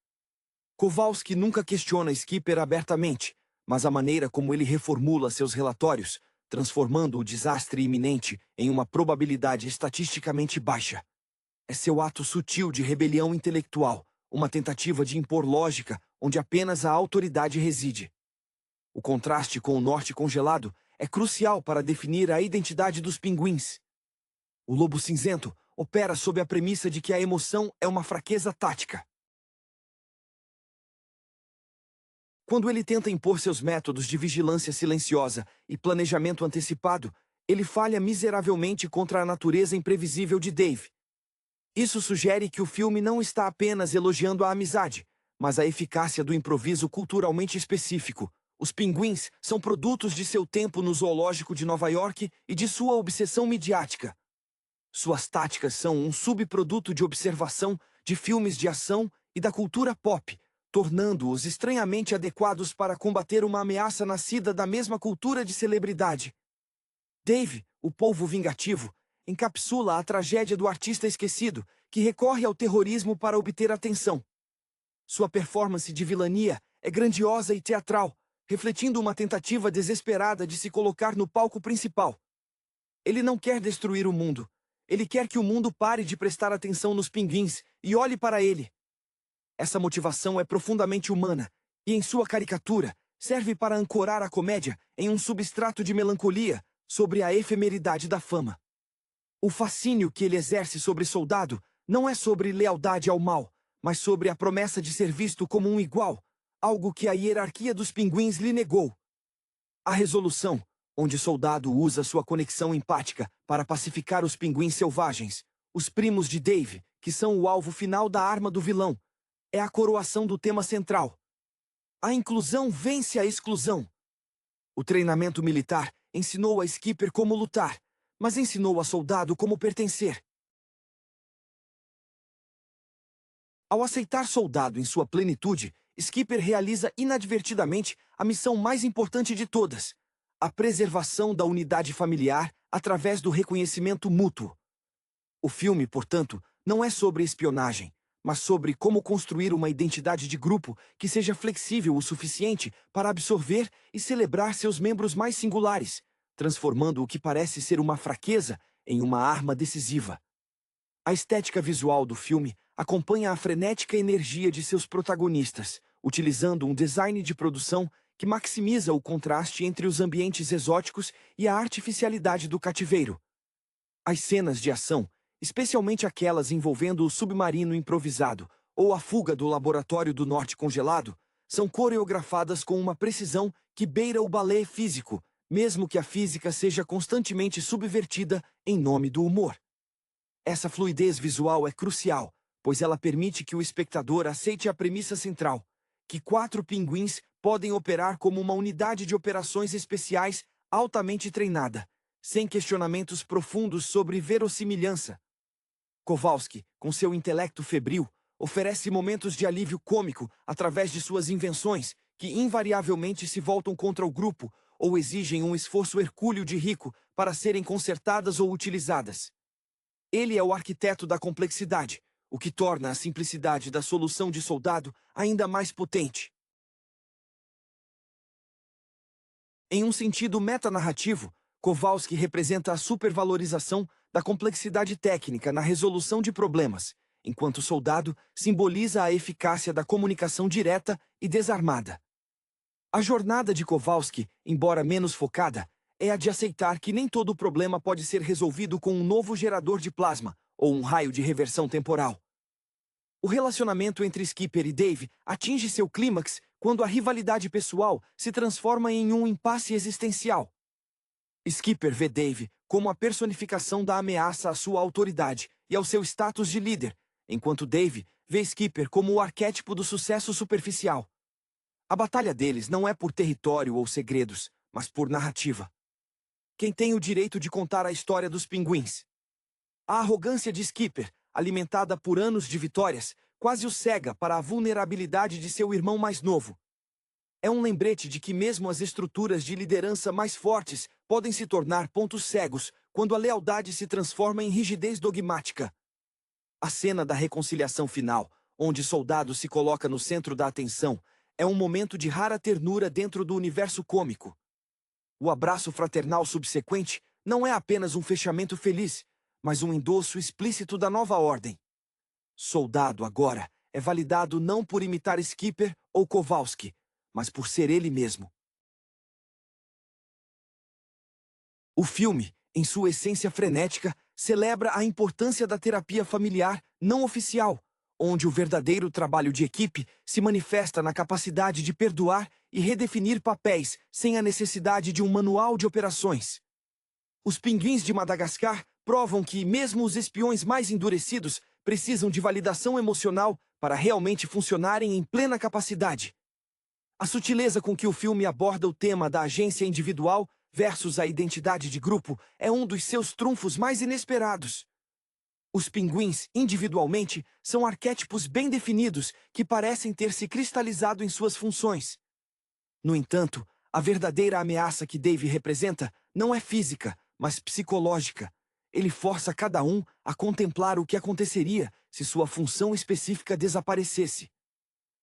Kowalski nunca questiona Skipper abertamente, mas a maneira como ele reformula seus relatórios, transformando o desastre iminente em uma probabilidade estatisticamente baixa. É seu ato sutil de rebelião intelectual, uma tentativa de impor lógica onde apenas a autoridade reside. O contraste com o norte congelado é crucial para definir a identidade dos pinguins. O Lobo Cinzento opera sob a premissa de que a emoção é uma fraqueza tática. Quando ele tenta impor seus métodos de vigilância silenciosa e planejamento antecipado, ele falha miseravelmente contra a natureza imprevisível de Dave. Isso sugere que o filme não está apenas elogiando a amizade, mas a eficácia do improviso culturalmente específico. Os pinguins são produtos de seu tempo no zoológico de Nova York e de sua obsessão midiática. Suas táticas são um subproduto de observação de filmes de ação e da cultura pop, tornando-os estranhamente adequados para combater uma ameaça nascida da mesma cultura de celebridade. Dave, o polvo vingativo, encapsula a tragédia do artista esquecido, que recorre ao terrorismo para obter atenção. Sua performance de vilania é grandiosa e teatral, refletindo uma tentativa desesperada de se colocar no palco principal. Ele não quer destruir o mundo. Ele quer que o mundo pare de prestar atenção nos pinguins e olhe para ele. Essa motivação é profundamente humana, e em sua caricatura, serve para ancorar a comédia em um substrato de melancolia sobre a efemeridade da fama. O fascínio que ele exerce sobre Soldado não é sobre lealdade ao mal, mas sobre a promessa de ser visto como um igual, algo que a hierarquia dos pinguins lhe negou. A resolução, onde Soldado usa sua conexão empática para pacificar os pinguins selvagens, os primos de Dave, que são o alvo final da arma do vilão, é a coroação do tema central. A inclusão vence a exclusão. O treinamento militar ensinou a Skipper como lutar, mas ensinou a Soldado como pertencer. Ao aceitar Soldado em sua plenitude, Skipper realiza inadvertidamente a missão mais importante de todas: a preservação da unidade familiar através do reconhecimento mútuo. O filme, portanto, não é sobre espionagem, mas sobre como construir uma identidade de grupo que seja flexível o suficiente para absorver e celebrar seus membros mais singulares, transformando o que parece ser uma fraqueza em uma arma decisiva. A estética visual do filme acompanha a frenética energia de seus protagonistas, utilizando um design de produção que maximiza o contraste entre os ambientes exóticos e a artificialidade do cativeiro. As cenas de ação, especialmente aquelas envolvendo o submarino improvisado ou a fuga do laboratório do norte congelado, são coreografadas com uma precisão que beira o balé físico, mesmo que a física seja constantemente subvertida em nome do humor. Essa fluidez visual é crucial, pois ela permite que o espectador aceite a premissa central, que 4 pinguins podem operar como uma unidade de operações especiais altamente treinada, sem questionamentos profundos sobre verossimilhança. Kowalski, com seu intelecto febril, oferece momentos de alívio cômico através de suas invenções, que invariavelmente se voltam contra o grupo ou exigem um esforço hercúleo de Rico para serem consertadas ou utilizadas. Ele é o arquiteto da complexidade, o que torna a simplicidade da solução de soldado ainda mais potente. Em um sentido metanarrativo, Kowalski representa a supervalorização da complexidade técnica na resolução de problemas, enquanto soldado simboliza a eficácia da comunicação direta e desarmada. A jornada de Kowalski, embora menos focada, é a de aceitar que nem todo problema pode ser resolvido com um novo gerador de plasma ou um raio de reversão temporal. O relacionamento entre Skipper e Dave atinge seu clímax quando a rivalidade pessoal se transforma em um impasse existencial. Skipper vê Dave como a personificação da ameaça à sua autoridade e ao seu status de líder, enquanto Dave vê Skipper como o arquétipo do sucesso superficial. A batalha deles não é por território ou segredos, mas por narrativa. Quem tem o direito de contar a história dos pinguins? A arrogância de Skipper, alimentada por anos de vitórias, quase o cega para a vulnerabilidade de seu irmão mais novo. É um lembrete de que mesmo as estruturas de liderança mais fortes podem se tornar pontos cegos quando a lealdade se transforma em rigidez dogmática. A cena da reconciliação final, onde Soldado se coloca no centro da atenção, é um momento de rara ternura dentro do universo cômico. O abraço fraternal subsequente não é apenas um fechamento feliz, mas um endosso explícito da nova ordem. Soldado, agora, é validado não por imitar Skipper ou Kowalski, mas por ser ele mesmo. O filme, em sua essência frenética, celebra a importância da terapia familiar não oficial, onde o verdadeiro trabalho de equipe se manifesta na capacidade de perdoar e redefinir papéis sem a necessidade de um manual de operações. Os pinguins de Madagascar provam que mesmo os espiões mais endurecidos precisam de validação emocional para realmente funcionarem em plena capacidade. A sutileza com que o filme aborda o tema da agência individual versus a identidade de grupo é um dos seus trunfos mais inesperados. Os pinguins, individualmente, são arquétipos bem definidos que parecem ter se cristalizado em suas funções. No entanto, a verdadeira ameaça que Dave representa não é física, mas psicológica. Ele força cada um a contemplar o que aconteceria se sua função específica desaparecesse.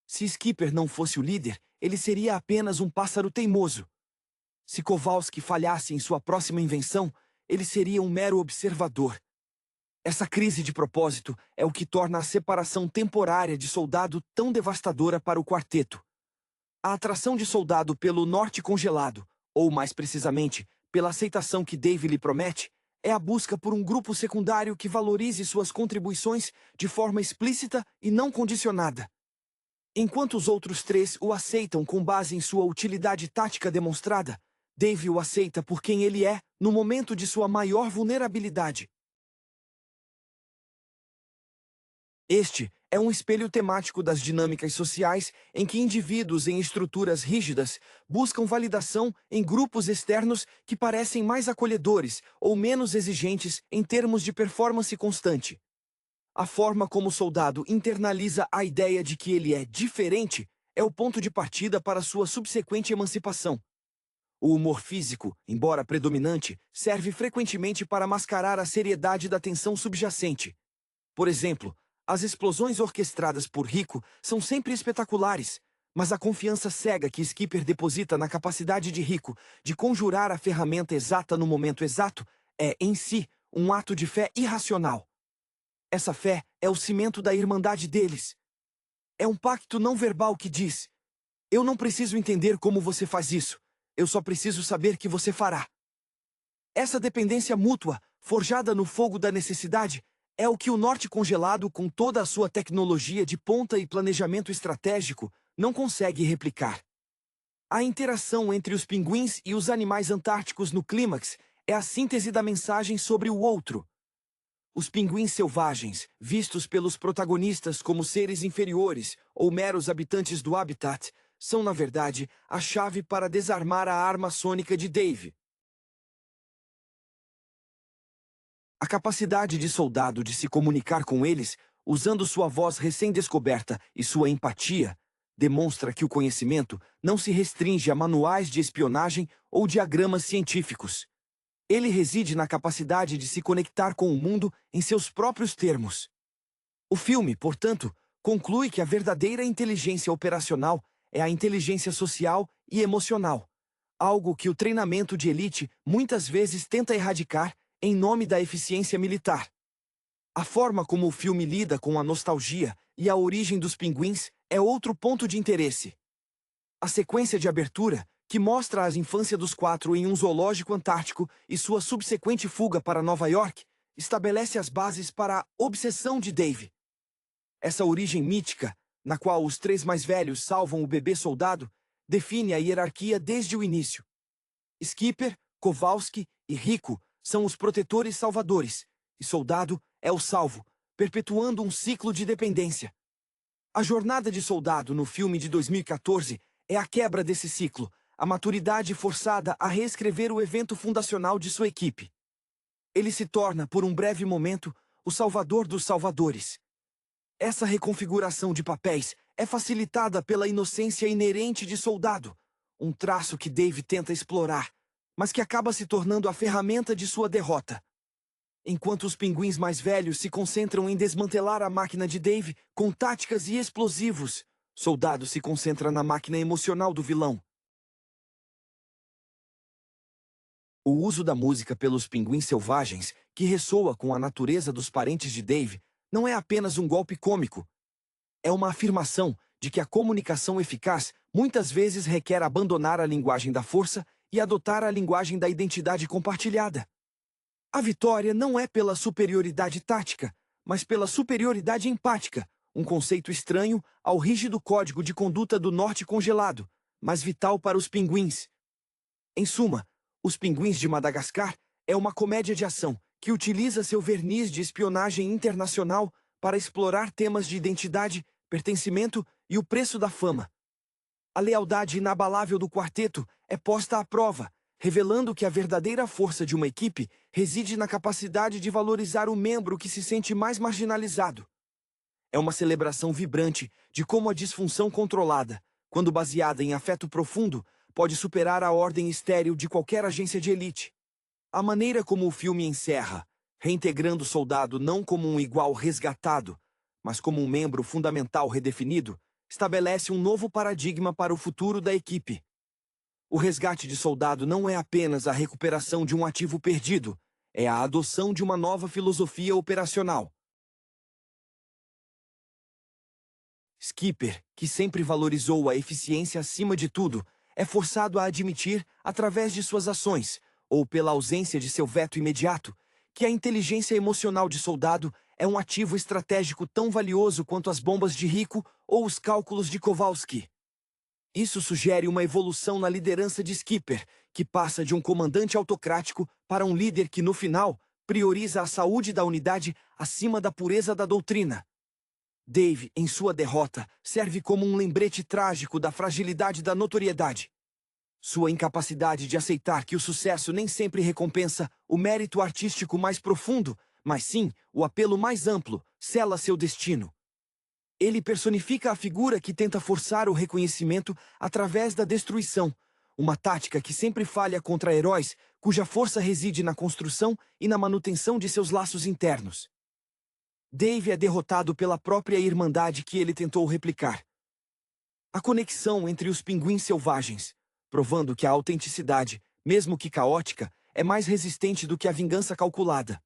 Se Skipper não fosse o líder, ele seria apenas um pássaro teimoso. Se Kowalski falhasse em sua próxima invenção, ele seria um mero observador. Essa crise de propósito é o que torna a separação temporária de Soldado tão devastadora para o quarteto. A atração de Soldado pelo norte congelado, ou mais precisamente, pela aceitação que Dave lhe promete, é a busca por um grupo secundário que valorize suas contribuições de forma explícita e não condicionada. Enquanto os outros três o aceitam com base em sua utilidade tática demonstrada, Dave o aceita por quem ele é no momento de sua maior vulnerabilidade. Este é um espelho temático das dinâmicas sociais em que indivíduos em estruturas rígidas buscam validação em grupos externos que parecem mais acolhedores ou menos exigentes em termos de performance constante. A forma como o soldado internaliza a ideia de que ele é diferente é o ponto de partida para sua subsequente emancipação. O humor físico, embora predominante, serve frequentemente para mascarar a seriedade da tensão subjacente. Por exemplo, as explosões orquestradas por Rico são sempre espetaculares, mas a confiança cega que Skipper deposita na capacidade de Rico de conjurar a ferramenta exata no momento exato é, em si, um ato de fé irracional. Essa fé é o cimento da irmandade deles. É um pacto não verbal que diz: eu não preciso entender como você faz isso, eu só preciso saber que você fará. Essa dependência mútua, forjada no fogo da necessidade, é o que o norte congelado, com toda a sua tecnologia de ponta e planejamento estratégico, não consegue replicar. A interação entre os pinguins e os animais antárticos no clímax é a síntese da mensagem sobre o outro. Os pinguins selvagens, vistos pelos protagonistas como seres inferiores ou meros habitantes do habitat, são, na verdade, a chave para desarmar a arma sônica de Dave. A capacidade de Soldado de se comunicar com eles, usando sua voz recém-descoberta e sua empatia, demonstra que o conhecimento não se restringe a manuais de espionagem ou diagramas científicos. Ele reside na capacidade de se conectar com o mundo em seus próprios termos. O filme, portanto, conclui que a verdadeira inteligência operacional é a inteligência social e emocional, algo que o treinamento de elite muitas vezes tenta erradicar em nome da eficiência militar. A forma como o filme lida com a nostalgia e a origem dos pinguins é outro ponto de interesse. A sequência de abertura, que mostra a infância dos quatro em um zoológico antártico e sua subsequente fuga para Nova York, estabelece as bases para a obsessão de Dave. Essa origem mítica, na qual os três mais velhos salvam o bebê soldado, define a hierarquia desde o início. Skipper, Kowalski e Rico são os protetores salvadores, e Soldado é o salvo, perpetuando um ciclo de dependência. A jornada de Soldado no filme de 2014 é a quebra desse ciclo, a maturidade forçada a reescrever o evento fundacional de sua equipe. Ele se torna, por um breve momento, o salvador dos salvadores. Essa reconfiguração de papéis é facilitada pela inocência inerente de Soldado, um traço que Dave tenta explorar, mas que acaba se tornando a ferramenta de sua derrota. Enquanto os pinguins mais velhos se concentram em desmantelar a máquina de Dave com táticas e explosivos, Soldado se concentra na máquina emocional do vilão. O uso da música pelos pinguins selvagens, que ressoa com a natureza dos parentes de Dave, não é apenas um golpe cômico. É uma afirmação de que a comunicação eficaz muitas vezes requer abandonar a linguagem da força e adotar a linguagem da identidade compartilhada. A vitória não é pela superioridade tática, mas pela superioridade empática, um conceito estranho ao rígido código de conduta do norte congelado, mas vital para os pinguins. Em suma, Os Pinguins de Madagascar é uma comédia de ação que utiliza seu verniz de espionagem internacional para explorar temas de identidade, pertencimento e o preço da fama. A lealdade inabalável do quarteto é posta à prova, revelando que a verdadeira força de uma equipe reside na capacidade de valorizar o membro que se sente mais marginalizado. É uma celebração vibrante de como a disfunção controlada, quando baseada em afeto profundo, pode superar a ordem estéril de qualquer agência de elite. A maneira como o filme encerra, reintegrando o soldado não como um igual resgatado, mas como um membro fundamental redefinido, estabelece um novo paradigma para o futuro da equipe. O resgate de soldado não é apenas a recuperação de um ativo perdido, é a adoção de uma nova filosofia operacional. Skipper, que sempre valorizou a eficiência acima de tudo, é forçado a admitir, através de suas ações, ou pela ausência de seu veto imediato, que a inteligência emocional de soldado é um ativo estratégico tão valioso quanto as bombas de Rico ou os cálculos de Kowalski. Isso sugere uma evolução na liderança de Skipper, que passa de um comandante autocrático para um líder que, no final, prioriza a saúde da unidade acima da pureza da doutrina. Dave, em sua derrota, serve como um lembrete trágico da fragilidade da notoriedade. Sua incapacidade de aceitar que o sucesso nem sempre recompensa o mérito artístico mais profundo, mas sim o apelo mais amplo, sela seu destino. Ele personifica a figura que tenta forçar o reconhecimento através da destruição, uma tática que sempre falha contra heróis cuja força reside na construção e na manutenção de seus laços internos. Dave é derrotado pela própria irmandade que ele tentou replicar. A conexão entre os pinguins selvagens, provando que a autenticidade, mesmo que caótica, é mais resistente do que a vingança calculada.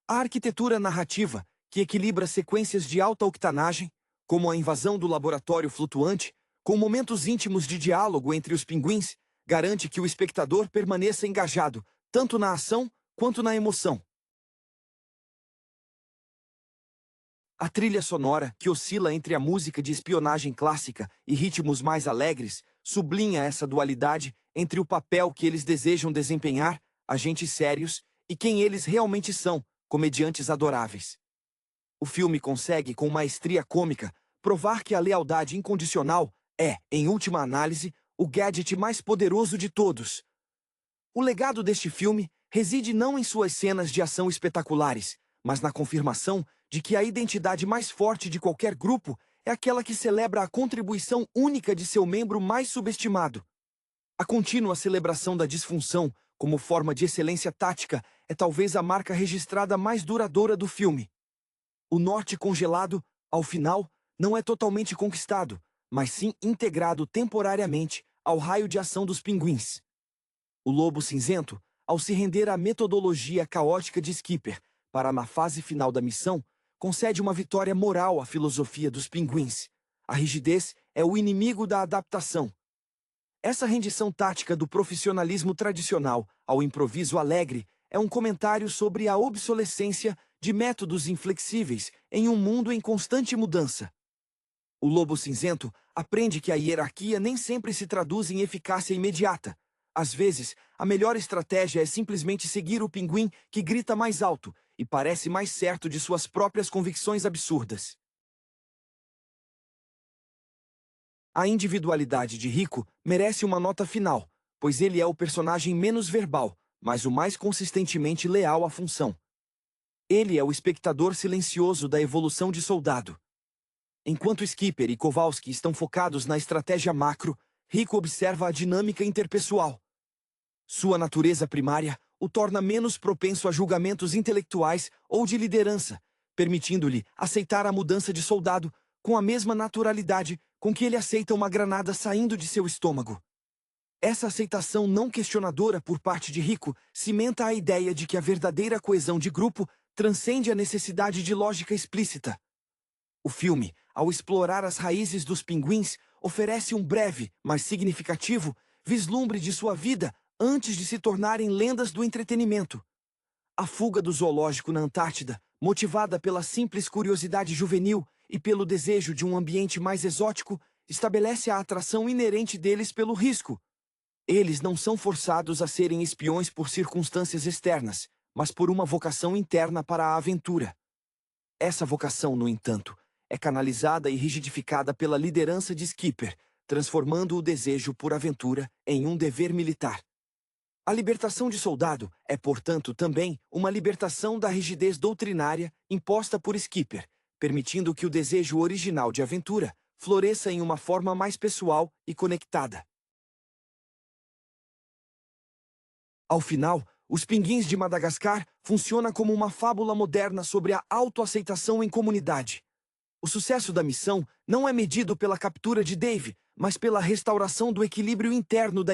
A arquitetura narrativa, que equilibra sequências de alta octanagem, como a invasão do laboratório flutuante, com momentos íntimos de diálogo entre os pinguins, garante que o espectador permaneça engajado, tanto na ação quanto na emoção. A trilha sonora, que oscila entre a música de espionagem clássica e ritmos mais alegres, sublinha essa dualidade entre o papel que eles desejam desempenhar, agentes sérios, e quem eles realmente são, comediantes adoráveis. O filme consegue, com maestria cômica, provar que a lealdade incondicional é, em última análise, o gadget mais poderoso de todos. O legado deste filme reside não em suas cenas de ação espetaculares, mas na confirmação de que a identidade mais forte de qualquer grupo é aquela que celebra a contribuição única de seu membro mais subestimado. A contínua celebração da disfunção como forma de excelência tática, é talvez a marca registrada mais duradoura do filme. O norte congelado, ao final, não é totalmente conquistado, mas sim integrado temporariamente ao raio de ação dos pinguins. O Lobo Cinzento, ao se render à metodologia caótica de Skipper para na fase final da missão, concede uma vitória moral à filosofia dos pinguins. A rigidez é o inimigo da adaptação. Essa rendição tática do profissionalismo tradicional ao improviso alegre é um comentário sobre a obsolescência de métodos inflexíveis em um mundo em constante mudança. O Lobo Cinzento aprende que a hierarquia nem sempre se traduz em eficácia imediata. Às vezes, a melhor estratégia é simplesmente seguir o pinguim que grita mais alto e parece mais certo de suas próprias convicções absurdas. A individualidade de Rico merece uma nota final, pois ele é o personagem menos verbal, mas o mais consistentemente leal à função. Ele é o espectador silencioso da evolução de Soldado. Enquanto Skipper e Kowalski estão focados na estratégia macro, Rico observa a dinâmica interpessoal. Sua natureza primária o torna menos propenso a julgamentos intelectuais ou de liderança, permitindo-lhe aceitar a mudança de Soldado com a mesma naturalidade com que ele aceita uma granada saindo de seu estômago. Essa aceitação não questionadora por parte de Rico cimenta a ideia de que a verdadeira coesão de grupo transcende a necessidade de lógica explícita. O filme, ao explorar as raízes dos pinguins, oferece um breve, mas significativo, vislumbre de sua vida antes de se tornarem lendas do entretenimento. A fuga do zoológico na Antártida, motivada pela simples curiosidade juvenil e pelo desejo de um ambiente mais exótico, estabelece a atração inerente deles pelo risco. Eles não são forçados a serem espiões por circunstâncias externas, mas por uma vocação interna para a aventura. Essa vocação, no entanto, é canalizada e rigidificada pela liderança de Skipper, transformando o desejo por aventura em um dever militar. A libertação de Soldado é, portanto, também uma libertação da rigidez doutrinária imposta por Skipper, permitindo que o desejo original de aventura floresça em uma forma mais pessoal e conectada. Ao final, Os Pinguins de Madagascar funciona como uma fábula moderna sobre a autoaceitação em comunidade. O sucesso da missão não é medido pela captura de Dave, mas pela restauração do equilíbrio interno da